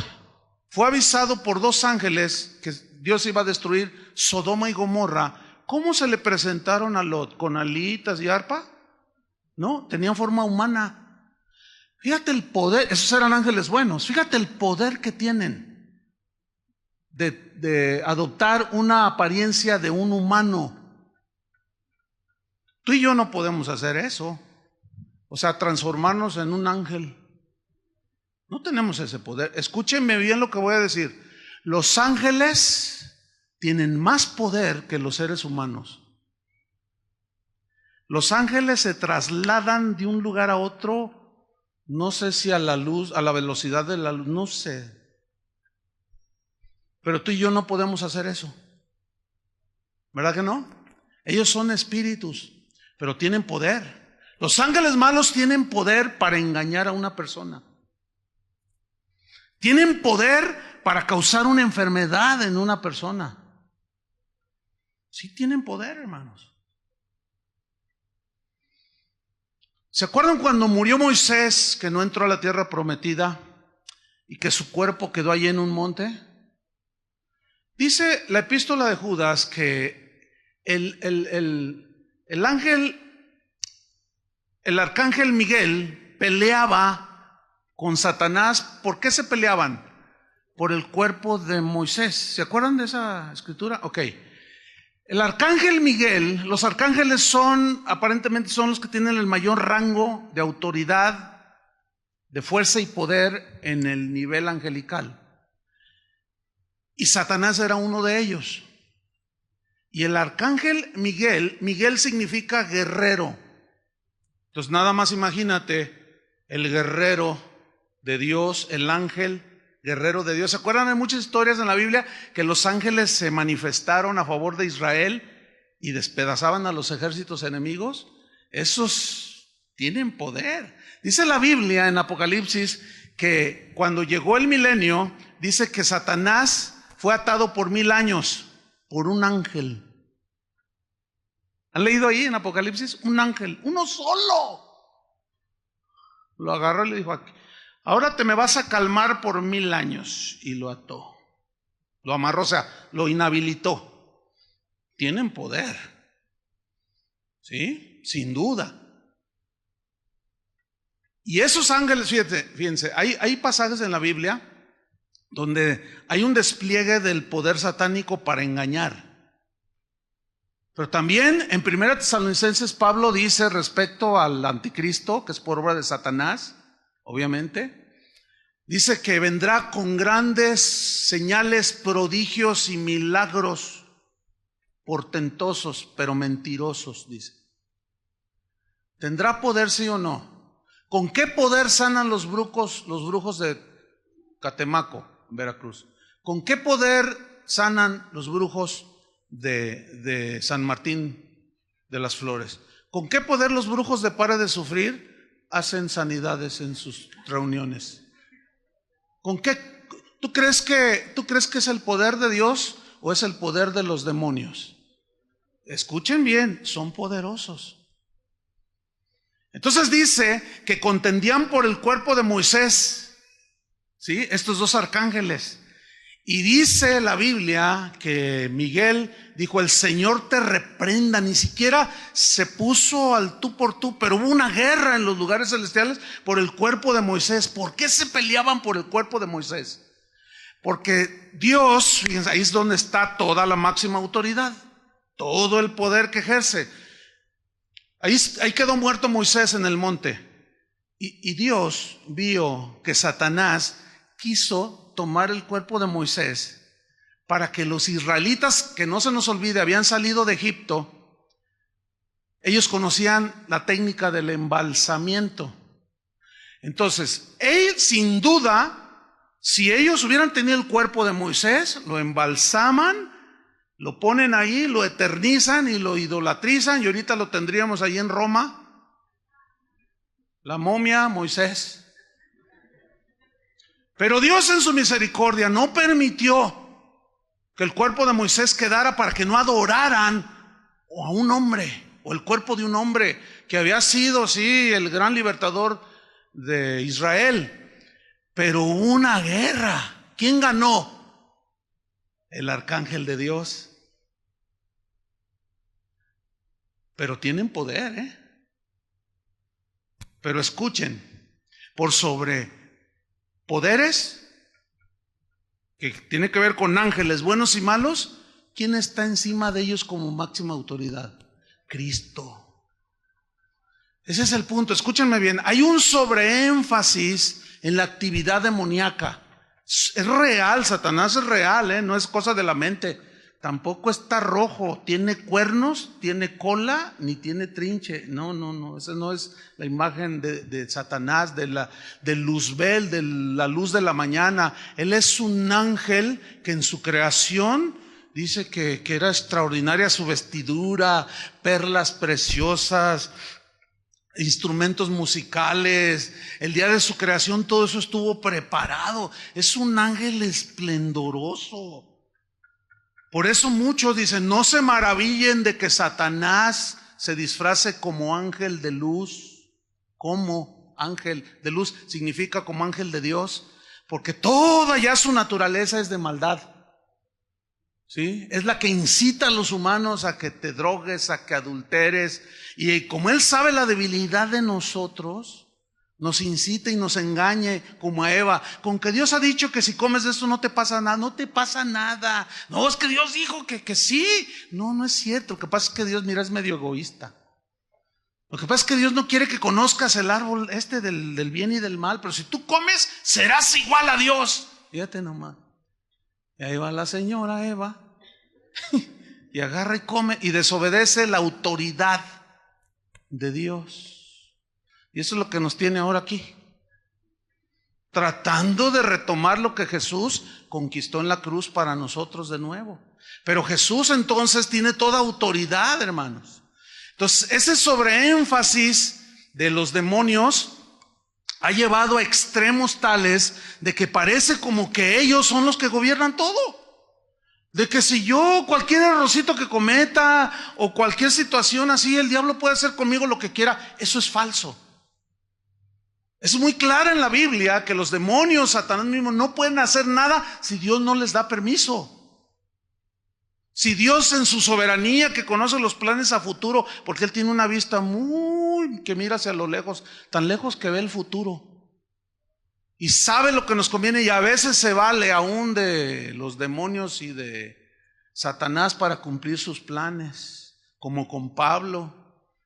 fue avisado por 2 ángeles que Dios iba a destruir Sodoma y Gomorra, ¿cómo se le presentaron a Lot? ¿Con alitas y arpa? No, tenían forma humana. Fíjate el poder, esos eran ángeles buenos. Fíjate el poder que tienen de adoptar una apariencia de un humano. Tú y yo no podemos hacer eso. O sea, transformarnos en un ángel. No tenemos ese poder. Escúchenme bien lo que voy a decir. Los ángeles tienen más poder que los seres humanos. Los ángeles se trasladan de un lugar a otro, no sé si a la luz, a la velocidad de la luz, no sé. Pero tú y yo no podemos hacer eso. ¿Verdad que no? Ellos son espíritus, pero tienen poder. Los ángeles malos tienen poder para engañar a una persona. Tienen poder para causar una enfermedad en una persona. Sí tienen poder, hermanos. ¿Se acuerdan cuando murió Moisés, que no entró a la tierra prometida y que su cuerpo quedó allí en un monte? Dice la epístola de Judas que el arcángel Miguel peleaba con Satanás. ¿Por qué se peleaban? Por el cuerpo de Moisés. ¿Se acuerdan de esa escritura? Ok. El arcángel Miguel, los arcángeles aparentemente son los que tienen el mayor rango de autoridad, de fuerza y poder en el nivel angelical. Y Satanás era uno de ellos. Y el arcángel Miguel significa guerrero. Entonces nada más imagínate el guerrero de Dios, el ángel guerrero de Dios. ¿Se acuerdan de muchas historias en la Biblia que los ángeles se manifestaron a favor de Israel y despedazaban a los ejércitos enemigos? Esos Tienen poder. Dice la Biblia en Apocalipsis que cuando llegó el milenio, dice que Satanás fue atado por 1000 años por un ángel. ¿Han leído ahí en Apocalipsis? Un ángel, uno solo. Lo agarró y le dijo: ahora te me vas a calmar por 1000 años. Y lo ató. Lo amarró, o sea, lo inhabilitó. Tienen poder. ¿Sí? Sin duda. Y esos ángeles, fíjense, hay pasajes en la Biblia donde hay un despliegue del poder satánico para engañar. Pero también en 1 Tesalonicenses Pablo dice respecto al anticristo, que es por obra de Satanás, obviamente, dice que vendrá con grandes señales, prodigios y milagros portentosos, pero mentirosos, dice. ¿Tendrá poder, sí o no? ¿Con qué poder sanan los brujos de Catemaco, Veracruz? ¿Con qué poder sanan los brujos de San Martín de las Flores? ¿Con qué poder los brujos de Pare de Sufrir hacen sanidades en sus reuniones? ¿Con qué? ¿Tú crees que es el poder de Dios o es el poder de los demonios? Escuchen bien, son poderosos. Entonces dice que contendían por el cuerpo de Moisés, ¿sí? Estos dos arcángeles. Y dice la Biblia que Miguel dijo: el Señor te reprenda. Ni siquiera se puso al tú por tú, pero hubo una guerra en los lugares celestiales por el cuerpo de Moisés. ¿Por qué se peleaban por el cuerpo de Moisés? Porque Dios, fíjense, ahí es donde está toda la máxima autoridad, todo el poder que ejerce. Ahí quedó muerto Moisés en el monte. Y Dios vio que Satanás quiso tomar el cuerpo de Moisés para que los israelitas, que no se nos olvide, habían salido de Egipto. Ellos conocían la técnica del embalsamiento. Entonces, sin duda, si ellos hubieran tenido el cuerpo de Moisés, lo embalsaman, lo ponen ahí, lo eternizan y lo idolatrizan, y ahorita lo tendríamos ahí en Roma, la momia Moisés. Pero Dios en su misericordia no permitió que el cuerpo de Moisés quedara para que no adoraran a un hombre, o el cuerpo de un hombre que había sido, sí, el gran libertador de Israel. Pero hubo una guerra. ¿Quién ganó? El arcángel de Dios. Pero tienen poder, Pero escuchen, por sobre poderes que tiene que ver con ángeles buenos y malos, ¿quién está encima de ellos como máxima autoridad? Cristo. Ese es el punto, escúchenme bien. Hay un sobreénfasis en la actividad demoníaca. Es real, Satanás es real, no es cosa de la mente. Tampoco está rojo, tiene cuernos, tiene cola, ni tiene trinche. No, esa no es la imagen de Satanás, de Luzbel, de la luz de la mañana. Él es un ángel que en su creación dice que era extraordinaria su vestidura, perlas preciosas, instrumentos musicales. El día de su creación todo eso estuvo preparado. Es un ángel esplendoroso. Por eso muchos dicen: no se maravillen de que Satanás se disfrace como ángel de luz. Como ángel de luz significa como ángel de Dios, porque toda ya su naturaleza es de maldad. ¿Sí? Es la que incita a los humanos a que te drogues, a que adulteres. Y como Él sabe la debilidad de nosotros, nos incita y nos engañe como a Eva, con que Dios ha dicho que si comes de esto no te pasa nada. No te pasa nada. No, es que Dios dijo que sí. No es cierto. Lo que pasa es que Dios, mira, es medio egoísta. Lo que pasa es que Dios no quiere que conozcas el árbol del bien y del mal, pero si tú comes, serás igual a Dios. Fíjate nomás. Y ahí va la señora Eva y agarra y come y desobedece la autoridad de Dios. Y eso es lo que nos tiene ahora aquí, tratando de retomar lo que Jesús conquistó en la cruz para nosotros de nuevo. Pero Jesús entonces tiene toda autoridad, hermanos. Entonces ese sobreénfasis de los demonios ha llevado a extremos tales de que parece como que ellos son los que gobiernan todo. De que si yo cualquier errorcito que cometa o cualquier situación así, el diablo puede hacer conmigo lo que quiera. Eso es falso. Es muy clara en la Biblia que los demonios, Satanás mismo, no pueden hacer nada si Dios no les da permiso. Si Dios en su soberanía, que conoce los planes a futuro, porque Él tiene una vista muy que mira hacia lo lejos, tan lejos que ve el futuro, y sabe lo que nos conviene, y a veces se vale aún de los demonios y de Satanás para cumplir sus planes, como con Pablo,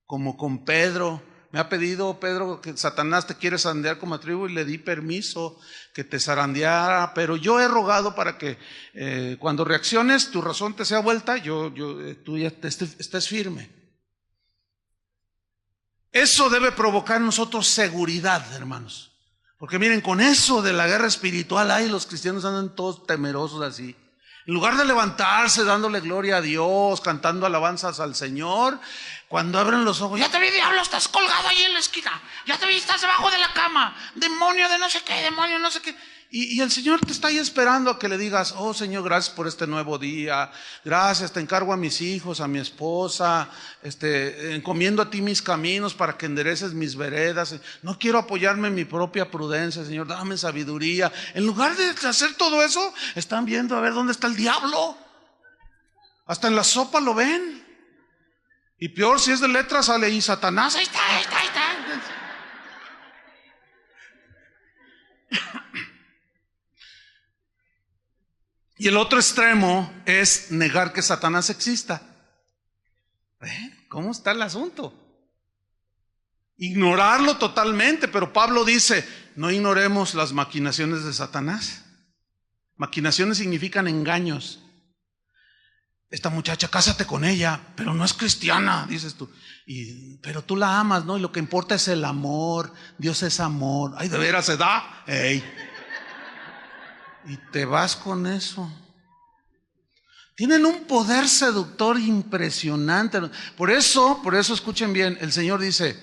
como con Pedro. Me ha pedido Pedro que Satanás te quiere zarandear como a trigo, y le di permiso que te zarandeara, pero yo he rogado para que cuando reacciones tu razón te sea vuelta, tú ya estés firme. Eso debe provocar en nosotros seguridad, hermanos. Porque miren, con eso de la guerra espiritual, ay, los cristianos andan todos temerosos así. En lugar de levantarse dándole gloria a Dios, cantando alabanzas al Señor, cuando abren los ojos, ya te vi, diablo, estás colgado ahí en la esquina, ya te vi, estás debajo de la cama, demonio de no sé qué, demonio no sé qué. Y el Señor te está ahí esperando a que le digas, oh Señor, gracias por este nuevo día, gracias, te encargo a mis hijos, a mi esposa, encomiendo a ti mis caminos para que endereces mis veredas, no quiero apoyarme en mi propia prudencia, Señor, dame sabiduría. En lugar de hacer todo eso, están viendo a ver dónde está el diablo. Hasta en la sopa lo ven. Y peor si es de letras, sale ahí Satanás, ahí está. Y el otro extremo es negar que Satanás exista. ¿Cómo está el asunto? Ignorarlo totalmente, pero Pablo dice, no ignoremos las maquinaciones de Satanás. Maquinaciones significan engaños. Esta muchacha, cásate con ella, pero no es cristiana, dices tú. Pero tú la amas, ¿no? Y lo que importa es el amor. Dios es amor. Ay, ¿de veras se da? ¡Ey! Y te vas con eso. Tienen un poder seductor impresionante. Por eso escuchen bien, el Señor dice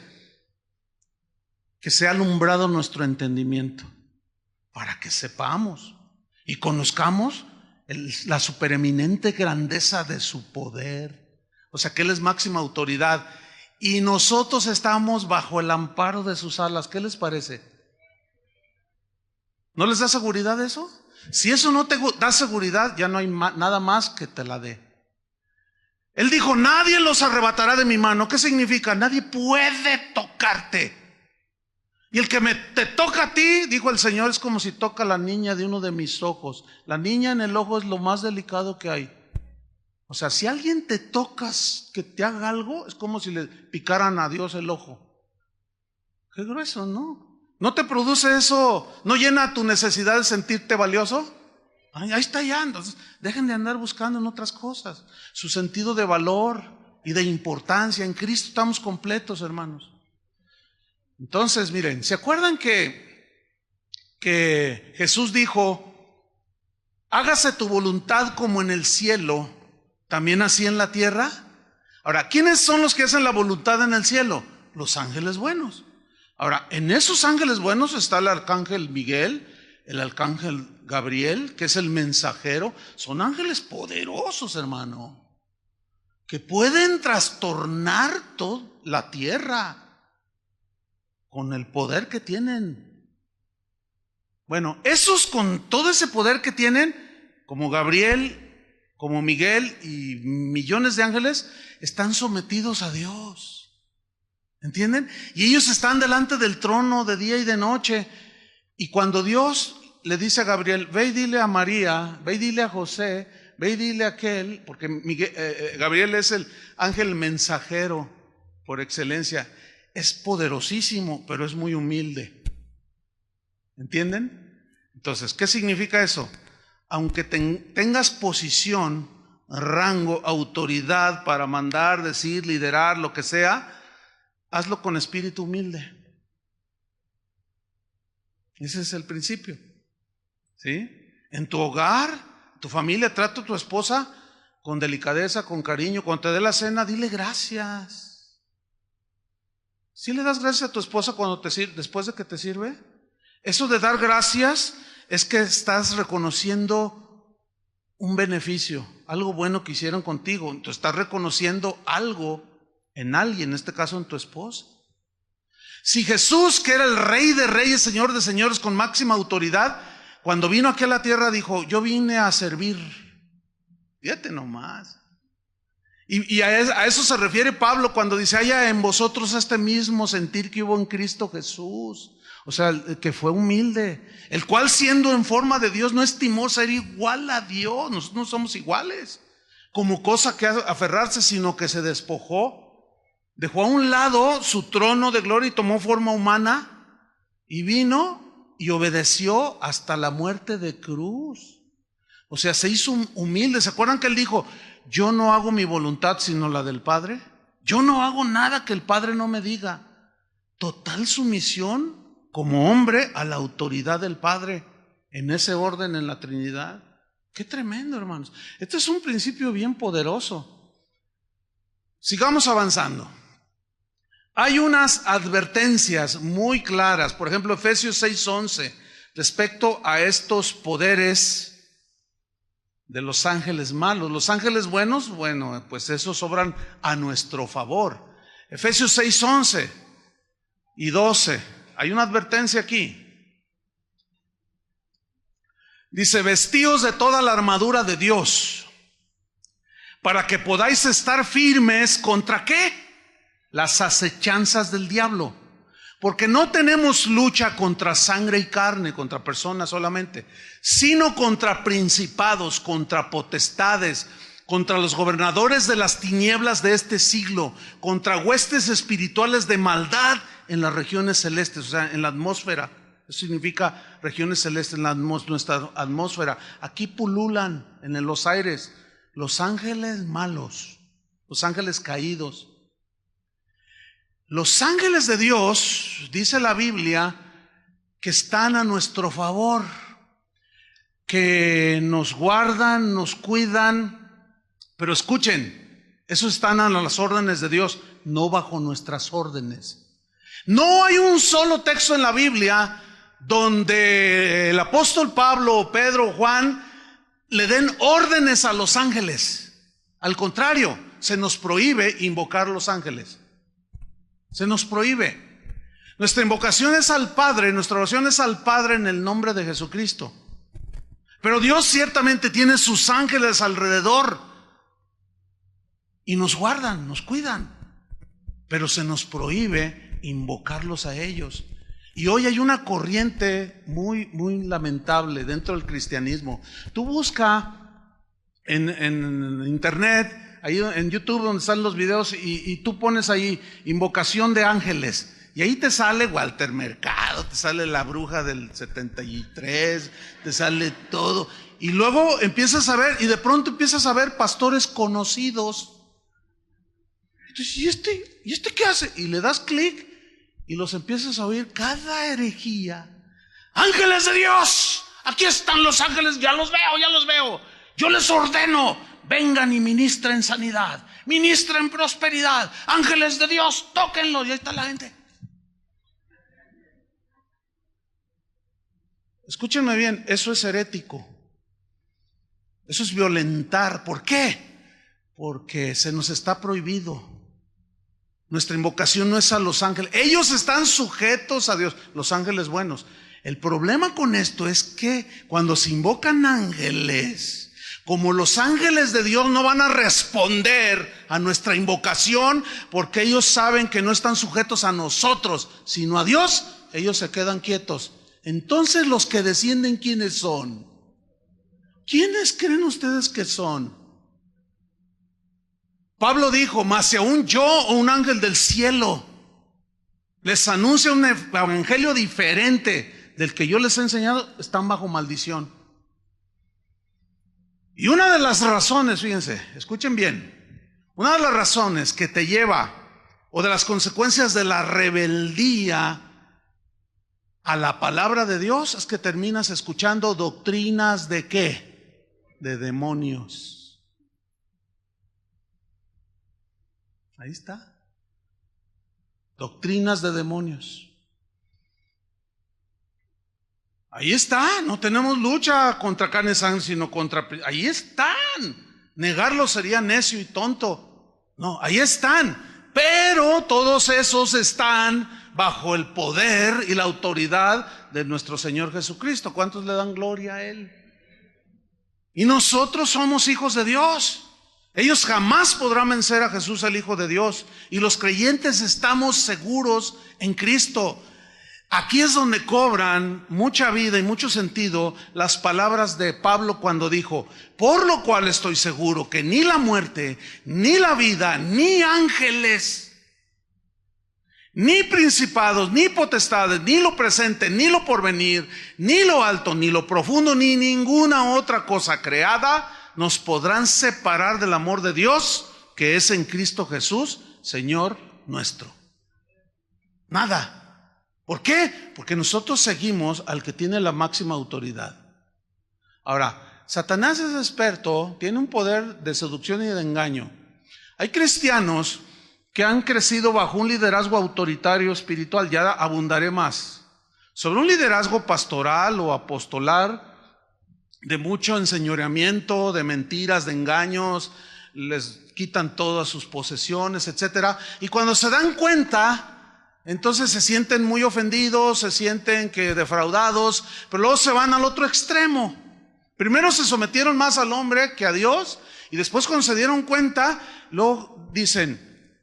que sea alumbrado nuestro entendimiento para que sepamos y conozcamos la supereminente grandeza de su poder. O sea que Él es máxima autoridad y nosotros estamos bajo el amparo de sus alas. ¿Qué les parece? ¿No les da seguridad eso? Si eso no te da seguridad, ya no hay nada más que te la dé. Él dijo, nadie los arrebatará de mi mano. ¿Qué significa? Nadie puede tocarte. Y el que te toca a ti, dijo el Señor, es como si toca a la niña de uno de mis ojos. La niña en el ojo es lo más delicado que hay. O sea, si alguien te tocas que te haga algo, es como si le picaran a Dios el ojo. Qué grueso, ¿no? ¿No te produce eso? ¿No llena tu necesidad de sentirte valioso? Ay, ahí está ya. Entonces, dejen de andar buscando en otras cosas. Su sentido de valor y de importancia. En Cristo estamos completos, hermanos. Entonces, miren, ¿se acuerdan que Jesús dijo, hágase tu voluntad como en el cielo, también así en la tierra? Ahora, ¿quiénes son los que hacen la voluntad en el cielo? Los ángeles buenos. Ahora, en esos ángeles buenos está el arcángel Miguel, el arcángel Gabriel, que es el mensajero. Son ángeles poderosos, hermano, que pueden trastornar toda la tierra con el poder que tienen. Bueno, esos con todo ese poder que tienen, como Gabriel, como Miguel y millones de ángeles, están sometidos a Dios. ¿Entienden? Y ellos están delante del trono de día y de noche. Y cuando Dios le dice a Gabriel, ve y dile a María, ve y dile a José, ve y dile a aquel, porque Gabriel es el ángel mensajero por excelencia. Es poderosísimo, pero es muy humilde. ¿Entienden? Entonces, ¿qué significa eso? Aunque tengas posición, rango, autoridad para mandar, decir, liderar, lo que sea, hazlo con espíritu humilde. Ese es el principio. ¿Sí? En tu hogar, tu familia, trata a tu esposa con delicadeza, con cariño. Cuando te dé la cena, dile gracias. ¿Sí le das gracias a tu esposa cuando después de que te sirve? Eso de dar gracias es que estás reconociendo un beneficio, algo bueno que hicieron contigo. Entonces estás reconociendo algo en alguien, en este caso en tu esposa. Si Jesús, que era el Rey de Reyes, Señor de Señores, con máxima autoridad, cuando vino aquí a la tierra dijo, yo vine a servir. Fíjate nomás. Y a eso se refiere Pablo cuando dice, haya en vosotros este mismo sentir que hubo en Cristo Jesús. O sea, que fue humilde, el cual siendo en forma de Dios no estimó ser igual a Dios. Nosotros no somos iguales como cosa que aferrarse, sino que se despojó, dejó a un lado su trono de gloria y tomó forma humana y vino y obedeció hasta la muerte de cruz. O sea, se hizo humilde. ¿Se acuerdan que él dijo, yo no hago mi voluntad sino la del Padre? Yo no hago nada que el Padre no me diga. Total sumisión como hombre a la autoridad del Padre, en ese orden en la Trinidad. Qué tremendo, hermanos. Este es un principio bien poderoso. Sigamos avanzando. Hay unas advertencias muy claras, por ejemplo, Efesios 6:11, respecto a estos poderes de los ángeles malos. Los ángeles buenos, bueno, pues esos obran a nuestro favor. Efesios 6:11 y 12. Hay una advertencia aquí. Dice, vestíos de toda la armadura de Dios, para que podáis estar firmes contra ¿qué? Las acechanzas del diablo. Porque no tenemos lucha contra sangre y carne, contra personas solamente, sino contra principados, contra potestades, contra los gobernadores de las tinieblas de este siglo, contra huestes espirituales de maldad en las regiones celestes, o sea, en la atmósfera. Eso significa regiones celestes, en nuestra atmósfera. Aquí pululan en los aires los ángeles malos, los ángeles caídos. Los ángeles de Dios, dice la Biblia, que están a nuestro favor, que nos guardan, nos cuidan. Pero escuchen, esos están a las órdenes de Dios, no bajo nuestras órdenes. No hay un solo texto en la Biblia donde el apóstol Pablo, o Pedro, o Juan le den órdenes a los ángeles. Al contrario, se nos prohíbe invocar a los ángeles. Se nos prohíbe. Nuestra invocación es al Padre, nuestra oración es al Padre en el nombre de Jesucristo. Pero Dios ciertamente tiene sus ángeles alrededor y nos guardan, nos cuidan. Pero se nos prohíbe invocarlos a ellos. Y hoy hay una corriente muy lamentable dentro del cristianismo. Tú busca en internet, ahí en YouTube donde están los videos, y tú pones ahí invocación de ángeles, y ahí te sale Walter Mercado, te sale la bruja del 73, te sale todo, y luego empiezas a ver, y de pronto empiezas a ver pastores conocidos. Entonces, ¿y este qué hace? Y le das clic y los empiezas a oír cada herejía. Ángeles de Dios, aquí están los ángeles, ya los veo. Yo les ordeno, vengan y ministren sanidad, ministren prosperidad. Ángeles de Dios, tóquenlos. Y ahí está la gente. Escúchenme bien, eso es herético. Eso es violentar. ¿Por qué? Porque se nos está prohibido. Nuestra invocación no es a los ángeles. Ellos están sujetos a Dios, los ángeles buenos. El problema con esto es que cuando se invocan ángeles, como los ángeles de Dios no van a responder a nuestra invocación, porque ellos saben que no están sujetos a nosotros, sino a Dios, ellos se quedan quietos. Entonces, los que descienden, ¿quiénes son? ¿Quiénes creen ustedes que son? Pablo dijo, mas si aún yo o un ángel del cielo les anuncia un evangelio diferente del que yo les he enseñado, están bajo maldición. Y una de las razones, fíjense, escuchen bien, una de las razones que te lleva, o de las consecuencias de la rebeldía a la palabra de Dios, es que terminas escuchando doctrinas de ¿qué? De demonios. Ahí está. doctrinas de demonios. Ahí está, no tenemos lucha contra carne y sangre, sino contra... Ahí están. Negarlo sería necio y tonto. No, ahí están. Pero todos esos están bajo el poder y la autoridad de nuestro Señor Jesucristo. ¿Cuántos le dan gloria a Él? Y nosotros somos hijos de Dios. Ellos jamás podrán vencer a Jesús, el Hijo de Dios. Y los creyentes estamos seguros en Cristo. Aquí es donde cobran mucha vida y mucho sentido las palabras de Pablo cuando dijo: por lo cual estoy seguro que ni la muerte, ni la vida, ni ángeles, ni principados, ni potestades, ni lo presente, ni lo porvenir, ni lo alto, ni lo profundo, ni ninguna otra cosa creada nos podrán separar del amor de Dios que es en Cristo Jesús, Señor nuestro. Nada. ¿Por qué? Porque nosotros seguimos al que tiene la máxima autoridad. Ahora, Satanás es experto, tiene un poder de seducción y de engaño. Hay cristianos que han crecido bajo un liderazgo autoritario espiritual, ya abundaré más, sobre un liderazgo pastoral o apostolar, de mucho enseñoreamiento, de mentiras, de engaños, les quitan todas sus posesiones, etcétera. Y cuando se dan cuenta, entonces se sienten muy ofendidos, se sienten que defraudados, pero luego se van al otro extremo. Primero se sometieron más al hombre que a Dios, y después cuando se dieron cuenta, luego dicen: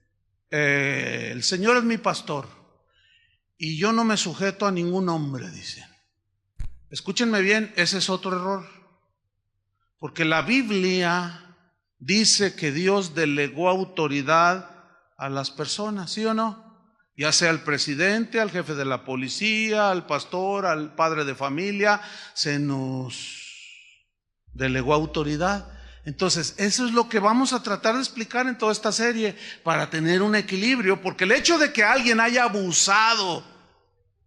el Señor es mi pastor y yo no me sujeto a ningún hombre, dicen. Escúchenme bien, ese es otro error, porque la Biblia dice que Dios delegó autoridad a las personas, ¿sí o no? Ya sea al presidente, al jefe de la policía, al pastor, al padre de familia, se nos delegó autoridad. Entonces, eso es lo que vamos a tratar de explicar en toda esta serie para tener un equilibrio, porque el hecho de que alguien haya abusado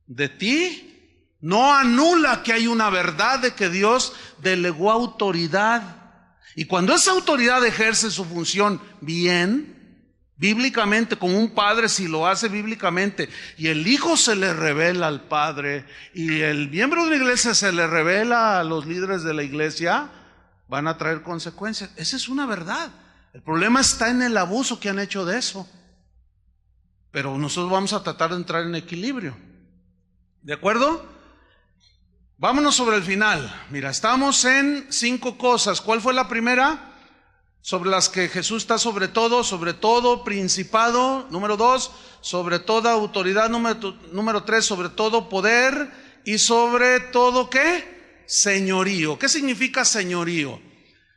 de ti no anula que hay una verdad de que Dios delegó autoridad. Y cuando esa autoridad ejerce su función bien, bíblicamente, como un padre si lo hace bíblicamente, y el hijo se le revela al padre, y el miembro de la iglesia se le revela a los líderes de la iglesia, van a traer consecuencias. Esa es una verdad. El problema está en el abuso que han hecho de eso. Pero nosotros vamos a tratar de entrar en equilibrio. ¿De acuerdo? Vámonos sobre el final. Mira, estamos en 5 cosas. ¿Cuál fue la primera? Sobre las que Jesús está sobre todo principado. Número 2, sobre toda autoridad. Número 3, sobre todo poder. Y sobre todo, ¿qué? Señorío. ¿Qué significa señorío?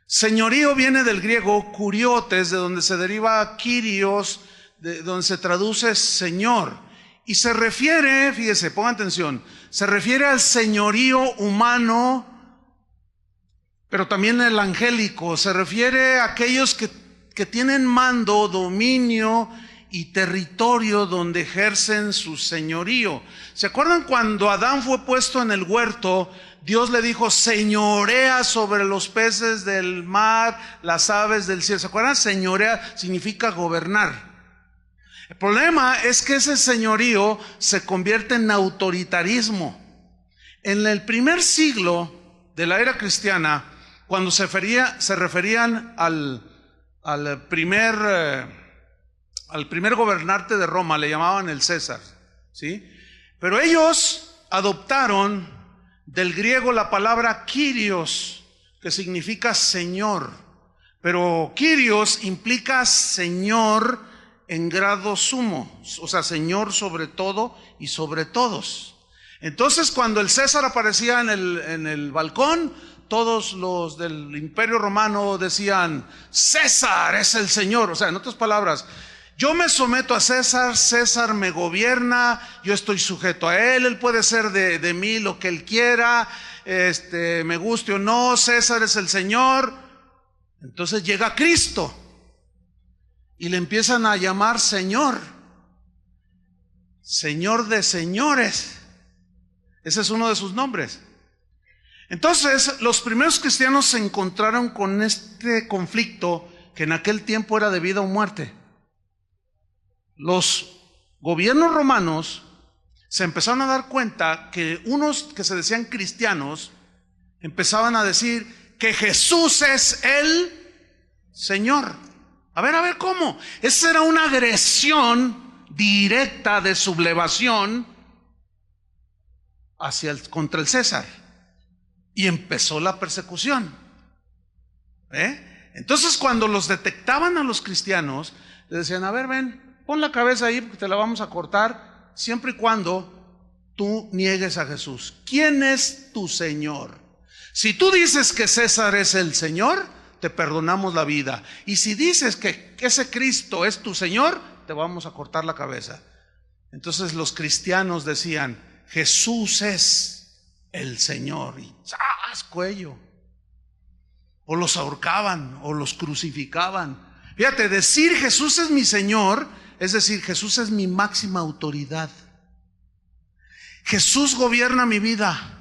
Señorío viene del griego kuriotes, de donde se deriva kyrios, de donde se traduce señor. Y se refiere, fíjese, pongan atención, se refiere al señorío humano, pero también el angélico. Se refiere a aquellos que tienen mando, dominio y territorio donde ejercen su señorío. ¿Se acuerdan cuando Adán fue puesto en el huerto? Dios le dijo: señorea sobre los peces del mar, las aves del cielo. ¿Se acuerdan? Señorea significa gobernar. El problema es que ese señorío se convierte en autoritarismo. En el primer siglo de la era cristiana, cuando se referían al primer gobernante de Roma, le llamaban el César, ¿sí? Pero ellos adoptaron del griego la palabra Kyrios, que significa señor. Pero Kyrios implica señor en grado sumo, o sea, señor sobre todo y sobre todos. Entonces, cuando el César aparecía en el balcón, todos los del Imperio Romano decían: César es el Señor. O sea, en otras palabras, yo me someto a César, César me gobierna, yo estoy sujeto a él, él puede ser de mí lo que él quiera, me guste o no, César es el Señor. Entonces llega Cristo y le empiezan a llamar Señor, Señor de señores. Ese es uno de sus nombres. Entonces, los primeros cristianos se encontraron con este conflicto que en aquel tiempo era de vida o muerte. Los gobiernos romanos se empezaron a dar cuenta que unos que se decían cristianos empezaban a decir que Jesús es el Señor. A ver, ¿cómo? Esa era una agresión directa de sublevación contra el César. Y empezó la persecución. Entonces, cuando los detectaban a los cristianos, les decían, a ver, ven, pon la cabeza ahí porque te la vamos a cortar, siempre y cuando tú niegues a Jesús. ¿Quién es tu Señor? Si tú dices que César es el Señor, te perdonamos la vida. Y si dices que ese Cristo es tu Señor, te vamos a cortar la cabeza. Entonces los cristianos decían, Jesús es el Señor, y ¡zas! Cuello. O los ahorcaban o los crucificaban. Fíjate, decir Jesús es mi Señor, es decir, Jesús es mi máxima autoridad. Jesús gobierna mi vida.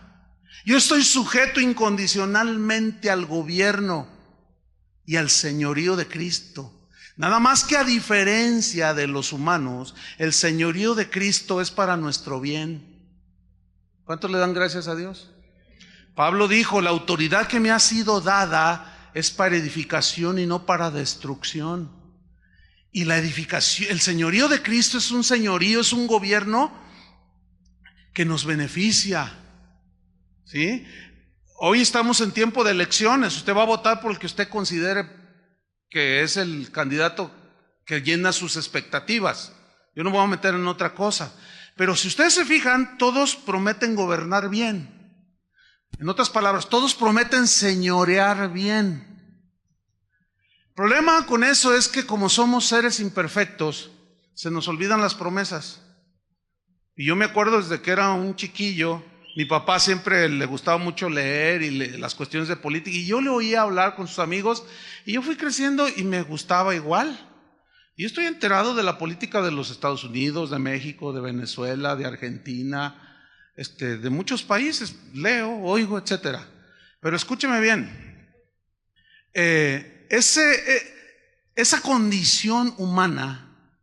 Yo estoy sujeto incondicionalmente al gobierno y al señorío de Cristo. Nada más que a diferencia de los humanos, el señorío de Cristo es para nuestro bien. ¿Cuántos le dan gracias a Dios? Pablo dijo, la autoridad que me ha sido dada es para edificación y no para destrucción. Y la edificación, el señorío de Cristo es un señorío, es un gobierno que nos beneficia. ¿Sí? Hoy estamos en tiempo de elecciones. Usted va a votar por el que usted considere que es el candidato que llena sus expectativas. Yo no me voy a meter en otra cosa. Pero si ustedes se fijan, todos prometen gobernar bien. En otras palabras, todos prometen señorear bien. El problema con eso es que como somos seres imperfectos, se nos olvidan las promesas. Y yo me acuerdo desde que era un chiquillo, mi papá siempre le gustaba mucho leer y las cuestiones de política, y yo le oía hablar con sus amigos, y yo fui creciendo y me gustaba igual. Y yo estoy enterado de la política de los Estados Unidos, de México, de Venezuela, de Argentina, de muchos países, leo, oigo, etcétera. Pero escúcheme bien, esa condición humana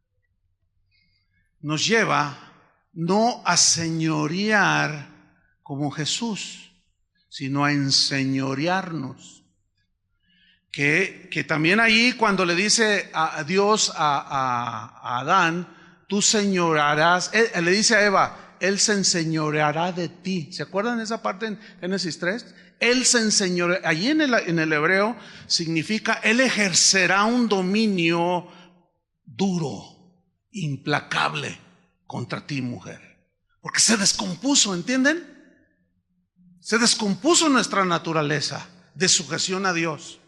nos lleva no a señorear como Jesús, sino a enseñorearnos. Que también ahí cuando le dice a Dios a Adán, tú señorarás, le dice a Eva, Él se enseñoreará de ti. ¿Se acuerdan de esa parte en Génesis 3? Él se enseñoreará, allí en el hebreo significa, Él ejercerá un dominio duro, implacable contra ti, mujer. Porque se descompuso, ¿entienden? Se descompuso nuestra naturaleza de sujeción a Dios.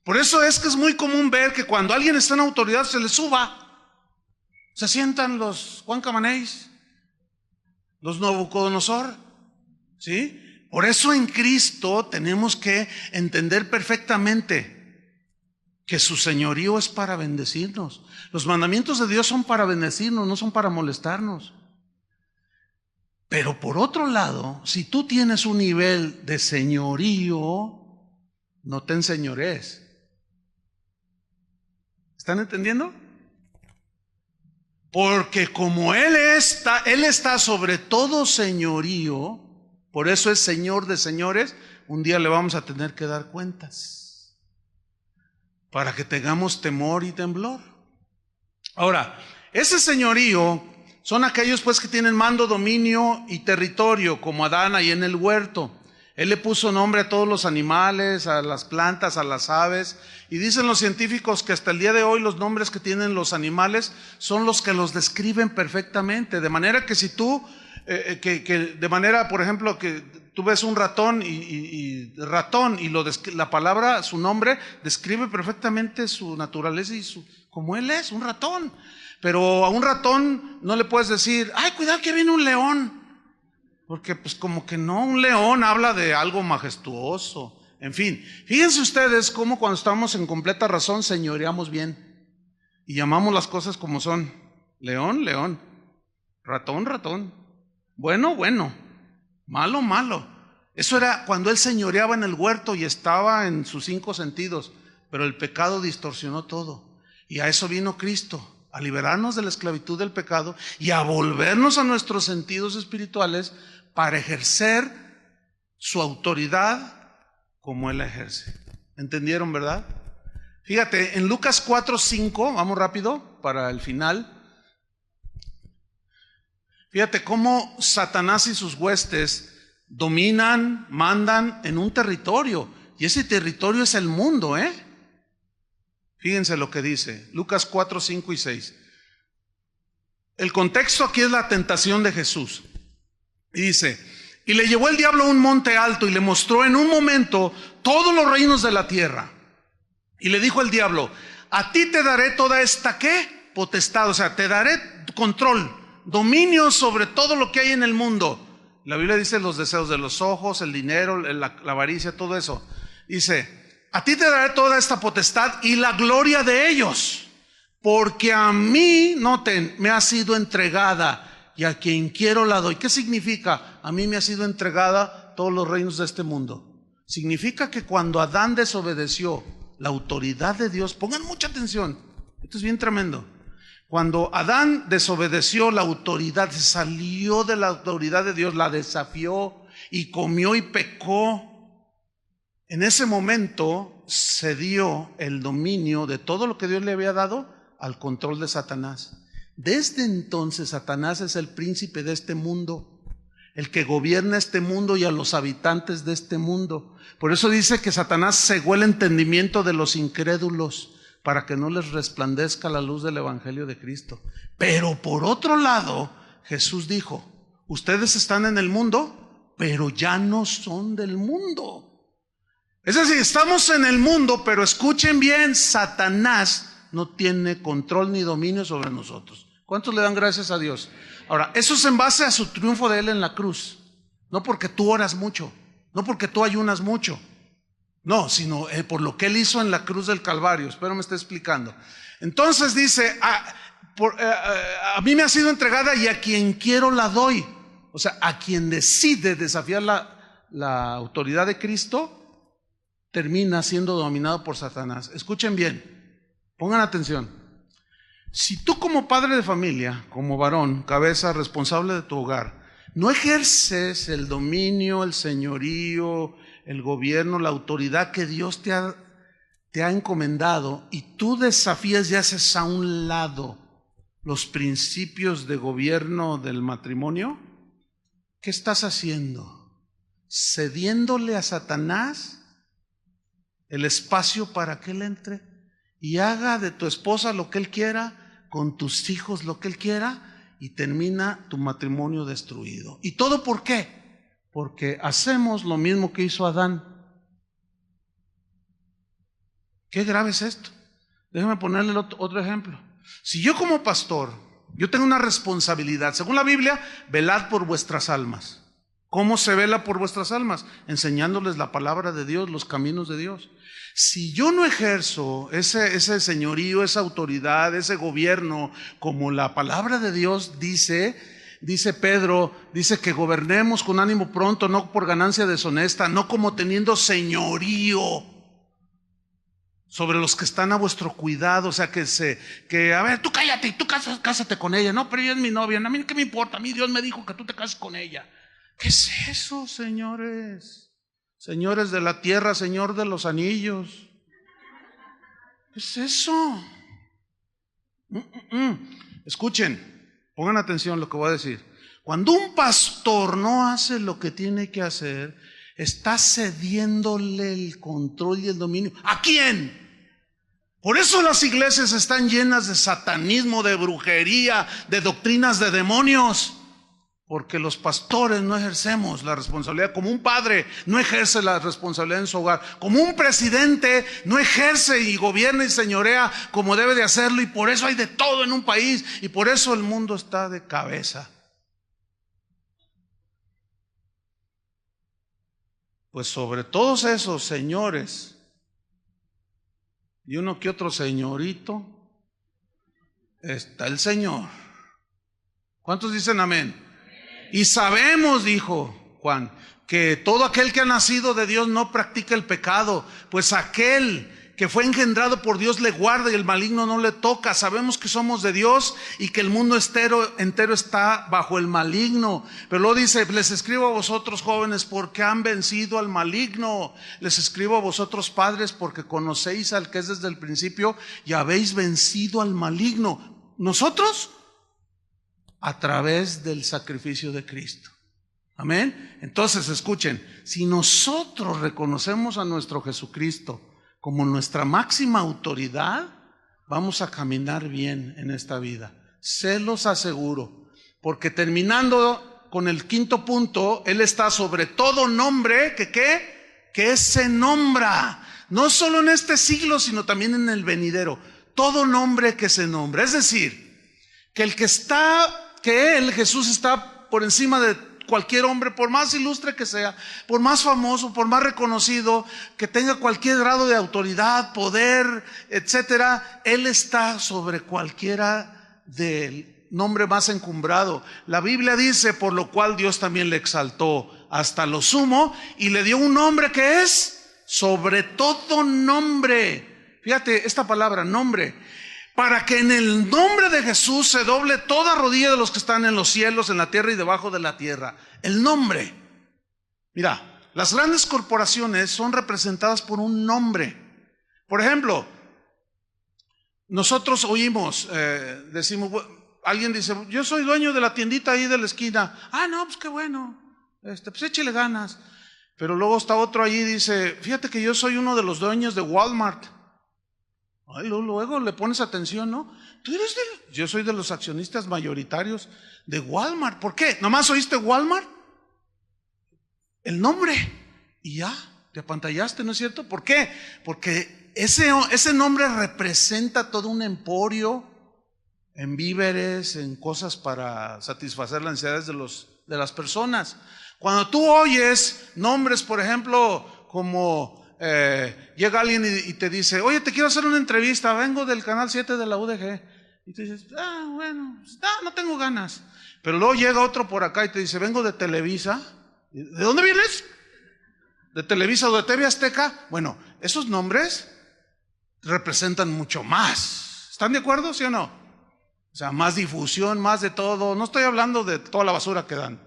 Por eso es que es muy común ver que cuando alguien está en autoridad se le suba. Se sientan los Juan Camanéis, los Nabucodonosor, ¿sí? Por eso en Cristo tenemos que entender perfectamente que su señorío es para bendecirnos. Los mandamientos de Dios son para bendecirnos, no son para molestarnos. Pero por otro lado, si tú tienes un nivel de señorío, no te enseñorees. ¿Están entendiendo? Porque como Él está sobre todo señorío, por eso es Señor de señores, un día le vamos a tener que dar cuentas, para que tengamos temor y temblor. Ahora, ese señorío son aquellos pues que tienen mando, dominio y territorio, como Adán ahí en el huerto. Él le puso nombre a todos los animales, a las plantas, a las aves, y dicen los científicos que hasta el día de hoy los nombres que tienen los animales son los que los describen perfectamente, de manera que si tú, de manera, por ejemplo, que tú ves un ratón y ratón y la palabra, su nombre, describe perfectamente su naturaleza y como él es, un ratón. Pero a un ratón no le puedes decir, ay, cuidado que viene un león. Porque pues como que no, un león habla de algo majestuoso. En fin, fíjense ustedes cómo cuando estamos en completa razón señoreamos bien y llamamos las cosas como son. León, león. Ratón, ratón. Bueno, bueno. Malo, malo. Eso era cuando él señoreaba en el huerto y estaba en sus 5 sentidos. Pero el pecado distorsionó todo. Y a eso vino Cristo, a liberarnos de la esclavitud del pecado y a volvernos a nuestros sentidos espirituales para ejercer su autoridad como Él la ejerce. ¿Entendieron, verdad? Fíjate, en Lucas 4:5, vamos rápido para el final. Fíjate cómo Satanás y sus huestes dominan, mandan en un territorio. Y ese territorio es el mundo, Fíjense lo que dice, Lucas 4, 5 y 6. El contexto aquí es la tentación de Jesús. Y dice, y le llevó el diablo a un monte alto y le mostró en un momento todos los reinos de la tierra. Y le dijo el diablo, a ti te daré toda esta, ¿qué? Potestad, o sea, te daré control, dominio sobre todo lo que hay en el mundo. La Biblia dice los deseos de los ojos, el dinero, la avaricia, todo eso. Dice, a ti te daré toda esta potestad y la gloria de ellos, porque a mí, noten, me ha sido entregada y a quien quiero la doy. ¿Qué significa? A mí me ha sido entregada todos los reinos de este mundo. Significa que cuando Adán desobedeció la autoridad de Dios, pongan mucha atención, esto es bien tremendo. Cuando Adán desobedeció la autoridad, se salió de la autoridad de Dios, la desafió y comió y pecó. En ese momento se dio el dominio de todo lo que Dios le había dado al control de Satanás. Desde entonces Satanás es el príncipe de este mundo, el que gobierna este mundo y a los habitantes de este mundo. Por eso dice que Satanás cegó el entendimiento de los incrédulos para que no les resplandezca la luz del evangelio de Cristo. Pero por otro lado, Jesús dijo, ustedes están en el mundo, pero ya no son del mundo. Es decir, estamos en el mundo, pero escuchen bien, Satanás no tiene control ni dominio sobre nosotros. ¿Cuántos le dan gracias a Dios? Ahora, eso es en base a su triunfo de Él en la cruz. No porque tú oras mucho, no porque tú ayunas mucho, no, sino por lo que Él hizo en la cruz del Calvario. Espero me esté explicando. Entonces dice, a mí me ha sido entregada y a quien quiero la doy. O sea, a quien decide desafiar la autoridad de Cristo, termina siendo dominado por Satanás. Escuchen bien, pongan atención. Si tú como padre de familia, como varón, cabeza responsable de tu hogar, no ejerces el dominio, el señorío, el gobierno, la autoridad que Dios te ha encomendado, y tú desafías y haces a un lado los principios de gobierno del matrimonio, ¿qué estás haciendo? ¿Cediéndole a Satanás el espacio para que Él entre y haga de tu esposa lo que Él quiera, con tus hijos lo que Él quiera, y termina tu matrimonio destruido? ¿Y todo por qué? Porque hacemos lo mismo que hizo Adán. Qué grave es esto. Déjame ponerle otro ejemplo. Si yo como pastor, yo tengo una responsabilidad, según la Biblia, velad por vuestras almas. ¿Cómo se vela por vuestras almas? Enseñándoles la palabra de Dios, los caminos de Dios. Si yo no ejerzo ese señorío, esa autoridad, ese gobierno, como la palabra de Dios dice Pedro, dice que gobernemos con ánimo pronto, no por ganancia deshonesta, no como teniendo señorío sobre los que están a vuestro cuidado. O sea, que a ver, tú cállate y tú cásate con ella. No, pero ella es mi novia, a mí qué me importa, a mí Dios me dijo que tú te cases con ella. ¿Qué es eso, señores? Señores de la tierra, Señor de los anillos. ¿Qué es eso? Escuchen, pongan atención a lo que voy a decir. Cuando un pastor no hace lo que tiene que hacer, está cediéndole el control y el dominio. ¿A quién? Por eso las iglesias están llenas de satanismo, de brujería, de doctrinas de demonios. Porque los pastores no ejercemos la responsabilidad. Como un padre no ejerce la responsabilidad en su hogar, como un presidente no ejerce y gobierna y señorea como debe de hacerlo, y por eso hay de todo en un país, y por eso el mundo está de cabeza. Pues sobre todos esos señores y uno que otro señorito está el Señor. ¿Cuántos dicen amén? Y sabemos, dijo Juan, que todo aquel que ha nacido de Dios no practica el pecado, pues aquel que fue engendrado por Dios le guarda y el maligno no le toca. Sabemos que somos de Dios y que el mundo entero está bajo el maligno. Pero luego dice, les escribo a vosotros jóvenes porque han vencido al maligno. Les escribo a vosotros padres porque conocéis al que es desde el principio y habéis vencido al maligno. ¿Nosotros? A través del sacrificio de Cristo. Amén. Entonces escuchen, si nosotros reconocemos a nuestro Jesucristo como nuestra máxima autoridad, vamos a caminar bien en esta vida. Se los aseguro. Porque terminando con el quinto punto, Él está sobre todo nombre que se nombra. No solo en este siglo, sino también en el venidero. Todo nombre que se nombra. Es decir, que Él, Jesús, está por encima de cualquier hombre, por más ilustre que sea, por más famoso, por más reconocido, que tenga cualquier grado de autoridad, poder, etcétera. Él está sobre cualquiera del nombre más encumbrado. La Biblia dice, por lo cual Dios también le exaltó hasta lo sumo y le dio un nombre que es sobre todo nombre. Fíjate esta palabra, nombre. Para que en el nombre de Jesús se doble toda rodilla de los que están en los cielos, en la tierra y debajo de la tierra. El nombre. Mira, las grandes corporaciones son representadas por un nombre. Por ejemplo, nosotros oímos, decimos, alguien dice, yo soy dueño de la tiendita ahí de la esquina. Ah, no, pues qué bueno, pues échale ganas. Pero luego está otro allí y dice, fíjate que yo soy uno de los dueños de Walmart. Ay, luego le pones atención, ¿no? Yo soy de los accionistas mayoritarios de Walmart. ¿Por qué? ¿Nomás oíste Walmart? El nombre. Y ya, te apantallaste, ¿no es cierto? ¿Por qué? Porque ese nombre representa todo un emporio en víveres, en cosas para satisfacer las necesidades de las personas. Cuando tú oyes nombres, por ejemplo, como llega alguien y te dice, oye, te quiero hacer una entrevista, vengo del canal 7 de la UDG. Y tú dices, bueno, no tengo ganas. Pero luego llega otro por acá y te dice, vengo de Televisa. ¿De dónde vienes? ¿De Televisa o de TV Azteca? Bueno, esos nombres representan mucho más. ¿Están de acuerdo, sí o no? O sea, más difusión, más de todo. No estoy hablando de toda la basura que dan.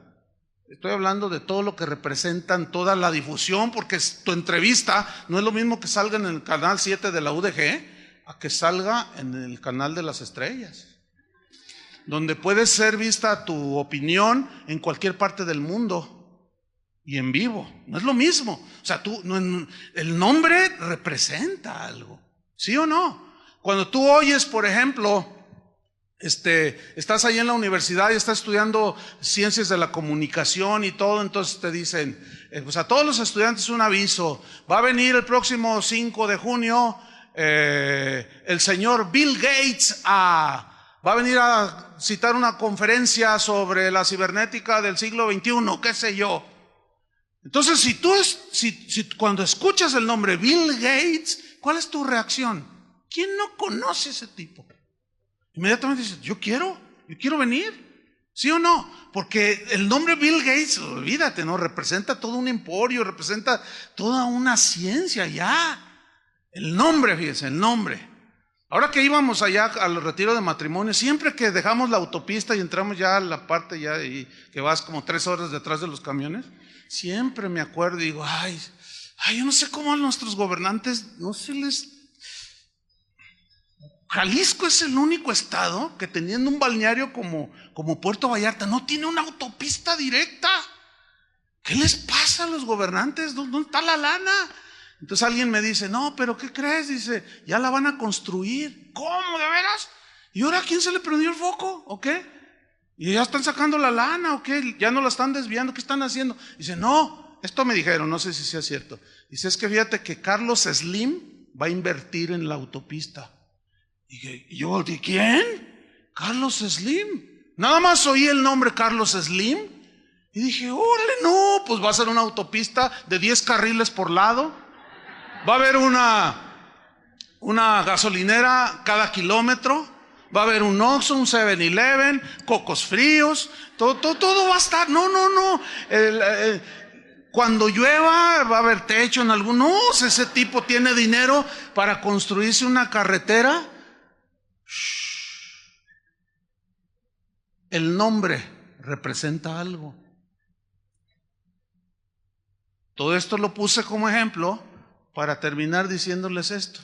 Estoy hablando de todo lo que representan, toda la difusión, porque tu entrevista no es lo mismo que salga en el canal 7 de la UDG a que salga en el canal de las estrellas, donde puede ser vista tu opinión en cualquier parte del mundo y en vivo. No es lo mismo. O sea, el nombre representa algo, ¿sí o no? Cuando tú oyes, por ejemplo, estás ahí en la universidad y estás estudiando ciencias de la comunicación y todo, entonces te dicen, pues a todos los estudiantes un aviso, va a venir el próximo 5 de junio el señor Bill Gates va a venir a citar una conferencia sobre la cibernética del siglo XXI, qué sé yo. Entonces, si cuando escuchas el nombre Bill Gates, ¿cuál es tu reacción? ¿Quién no conoce a ese tipo? Inmediatamente dices, yo quiero venir, ¿sí o no? Porque el nombre Bill Gates, olvídate, ¿no? Representa todo un emporio, representa toda una ciencia ya. El nombre, fíjense, el nombre. Ahora que íbamos allá al retiro de matrimonio, siempre que dejamos la autopista y entramos ya a la parte ya y que vas como 3 horas detrás de los camiones, siempre me acuerdo y digo, ay, yo no sé cómo a nuestros gobernantes no se les... Jalisco es el único estado que teniendo un balneario como Puerto Vallarta no tiene una autopista directa. ¿Qué les pasa a los gobernantes? ¿Dónde está la lana? Entonces alguien me dice, no, pero ¿qué crees? Dice, ya la van a construir. ¿Cómo? ¿De veras? ¿Y ahora a quién se le prendió el foco? ¿O qué? ¿Y ya están sacando la lana? ¿O qué? ¿Ya no la están desviando? ¿Qué están haciendo? Dice, no, esto me dijeron, no sé si sea cierto. Dice, es que fíjate que Carlos Slim va a invertir en la autopista. Y yo, ¿de quién? Carlos Slim. Nada más oí el nombre Carlos Slim y dije, órale, no, pues va a ser una autopista de 10 carriles por lado. Va a haber una gasolinera cada kilómetro. Va a haber un Oxxo, un 7-Eleven, cocos fríos. Todo va a estar. No. Cuando llueva va a haber techo en algún... No, si ese tipo tiene dinero para construirse una carretera. El nombre representa algo. Todo esto lo puse como ejemplo para terminar diciéndoles esto.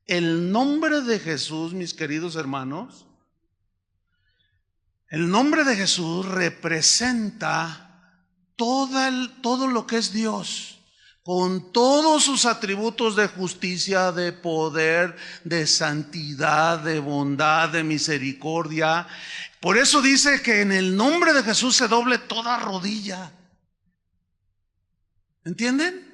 El nombre de Jesús, mis queridos hermanos, el nombre de Jesús representa todo lo que es Dios, con todos sus atributos de justicia, de poder, de santidad, de bondad, de misericordia. Por eso dice que en el nombre de Jesús se doble toda rodilla. ¿Entienden?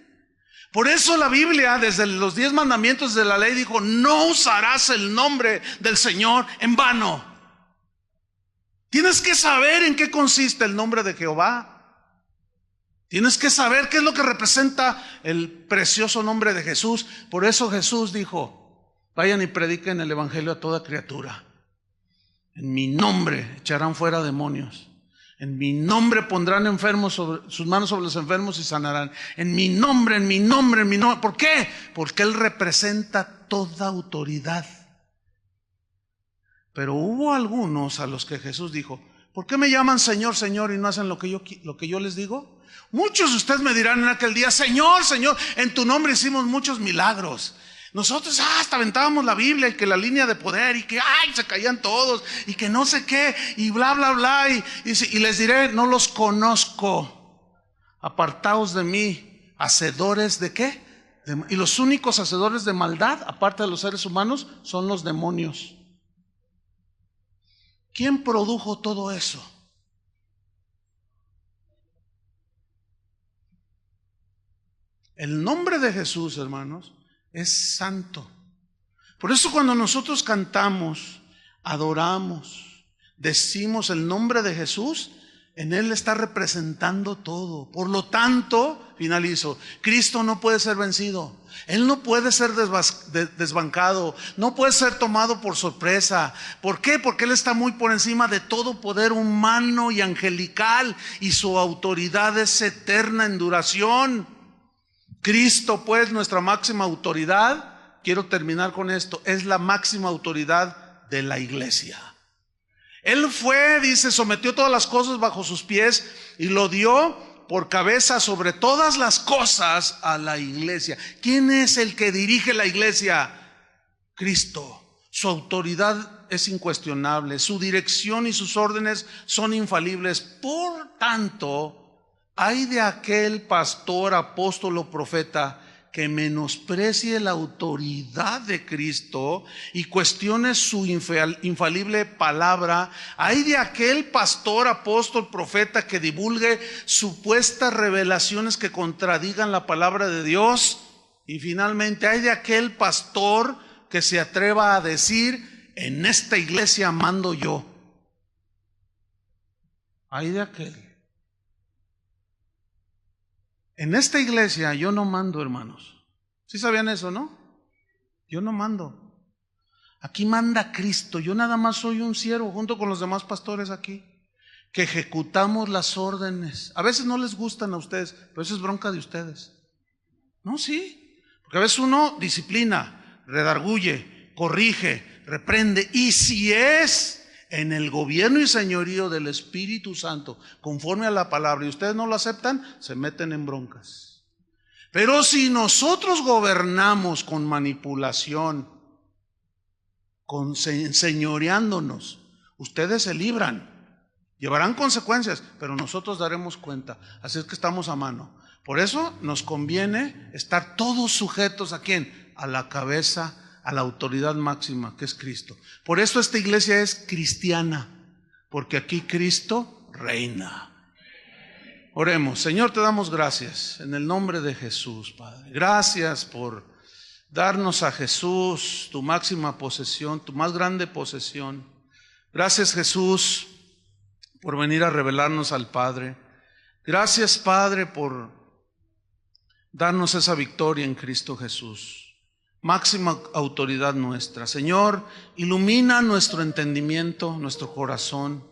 Por eso la Biblia, desde los 10 mandamientos de la ley, dijo: no usarás el nombre del Señor en vano. Tienes que saber en qué consiste el nombre de Jehová. Tienes que saber qué es lo que representa el precioso nombre de Jesús. Por eso Jesús dijo: vayan y prediquen el evangelio a toda criatura. En mi nombre echarán fuera demonios. En mi nombre pondrán sus manos sobre los enfermos y sanarán. En mi nombre, en mi nombre, en mi nombre. ¿Por qué? Porque Él representa toda autoridad. Pero hubo algunos a los que Jesús dijo: ¿por qué me llaman Señor, Señor y no hacen lo que yo les digo? Muchos de ustedes me dirán en aquel día: Señor, Señor, en tu nombre hicimos muchos milagros. Nosotros hasta aventábamos la Biblia y que la línea de poder y que se caían todos y que no sé qué y bla, bla, bla. Y les diré: no los conozco. Apartaos de mí, hacedores de ¿qué? Y los únicos hacedores de maldad, aparte de los seres humanos, son los demonios. ¿Quién produjo todo eso? El nombre de Jesús, hermanos, es santo. Por eso cuando nosotros cantamos, adoramos, decimos el nombre de Jesús, en Él está representando todo. Por lo tanto, finalizo, Cristo no puede ser vencido. Él no puede ser desbancado, no puede ser tomado por sorpresa. ¿Por qué? Porque Él está muy por encima de todo poder humano y angelical, y su autoridad es eterna en duración. Cristo, pues, nuestra máxima autoridad. Quiero terminar con esto: es la máxima autoridad de la iglesia. Él fue, dice, sometió todas las cosas bajo sus pies y lo dio por cabeza sobre todas las cosas a la iglesia. ¿Quién es el que dirige la iglesia? Cristo. Su autoridad es incuestionable, su dirección y sus órdenes son infalibles. Por tanto, ay de aquel pastor, apóstol o profeta que menosprecie la autoridad de Cristo y cuestione su infalible palabra. Hay de aquel pastor, apóstol, profeta que divulgue supuestas revelaciones que contradigan la palabra de Dios. Y finalmente, hay de aquel pastor que se atreva a decir: en esta iglesia mando yo. Hay de aquel. En esta iglesia yo no mando, hermanos. ¿Sí sabían eso, no? Yo no mando. Aquí manda Cristo. Yo nada más soy un siervo junto con los demás pastores aquí, que ejecutamos las órdenes. A veces no les gustan a ustedes, pero eso es bronca de ustedes. No, sí. Porque a veces uno disciplina, redarguye, corrige, reprende. Y si es en el gobierno y señorío del Espíritu Santo, conforme a la palabra, y ustedes no lo aceptan, se meten en broncas. Pero si nosotros gobernamos con manipulación, con enseñoreándonos, ustedes se libran, llevarán consecuencias, pero nosotros daremos cuenta. Así es que estamos a mano. Por eso nos conviene estar todos sujetos ¿a quién? A la cabeza, a la autoridad máxima, que es Cristo. Por eso esta iglesia es cristiana, porque aquí Cristo reina. Oremos. Señor, te damos gracias en el nombre de Jesús, Padre. Gracias por darnos a Jesús, tu máxima posesión, tu más grande posesión. Gracias, Jesús, por venir a revelarnos al Padre. Gracias, Padre, por darnos esa victoria en Cristo Jesús. Máxima autoridad nuestra. Señor, ilumina nuestro entendimiento, nuestro corazón,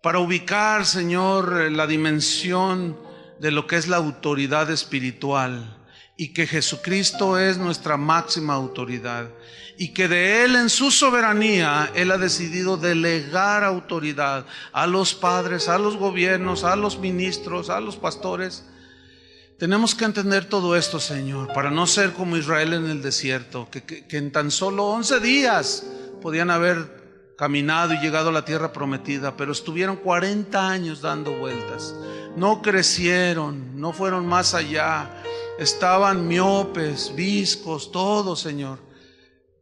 para ubicar, Señor, la dimensión de lo que es la autoridad espiritual y que Jesucristo es nuestra máxima autoridad y que de Él en su soberanía Él ha decidido delegar autoridad a los padres, a los gobiernos, a los ministros, a los pastores. Tenemos que entender todo esto, Señor, para no ser como Israel en el desierto, que en tan solo 11 días podían haber caminado y llegado a la tierra prometida, pero estuvieron 40 años dando vueltas. No crecieron, no fueron más allá. Estaban miopes, viscos, todo, Señor.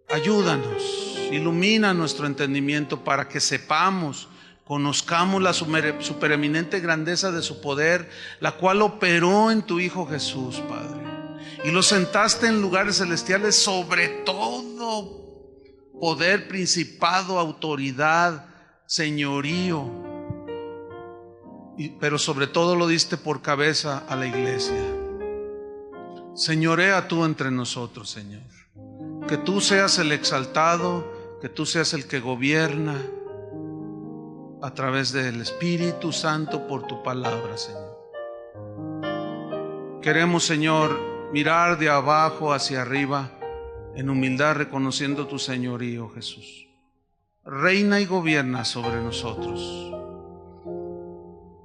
Ayúdanos, ilumina nuestro entendimiento para que sepamos, conozcamos la supereminente grandeza de su poder, la cual operó en tu Hijo Jesús, Padre. Y lo sentaste en lugares celestiales sobre todo poder, principado, autoridad, señorío. Pero sobre todo lo diste por cabeza a la iglesia. Señorea tú entre nosotros, Señor. Que tú seas el exaltado, que tú seas el que gobierna a través del Espíritu Santo por tu palabra, Señor. Queremos, Señor, mirar de abajo hacia arriba en humildad, reconociendo tu señorío, Jesús. Reina y gobierna sobre nosotros.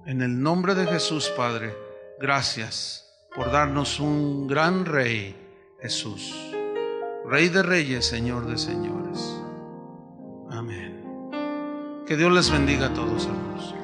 En el nombre de Jesús, Padre, gracias por darnos un gran Rey, Jesús. Rey de reyes, Señor de señores. Amén. Que Dios les bendiga a todos, hermanos.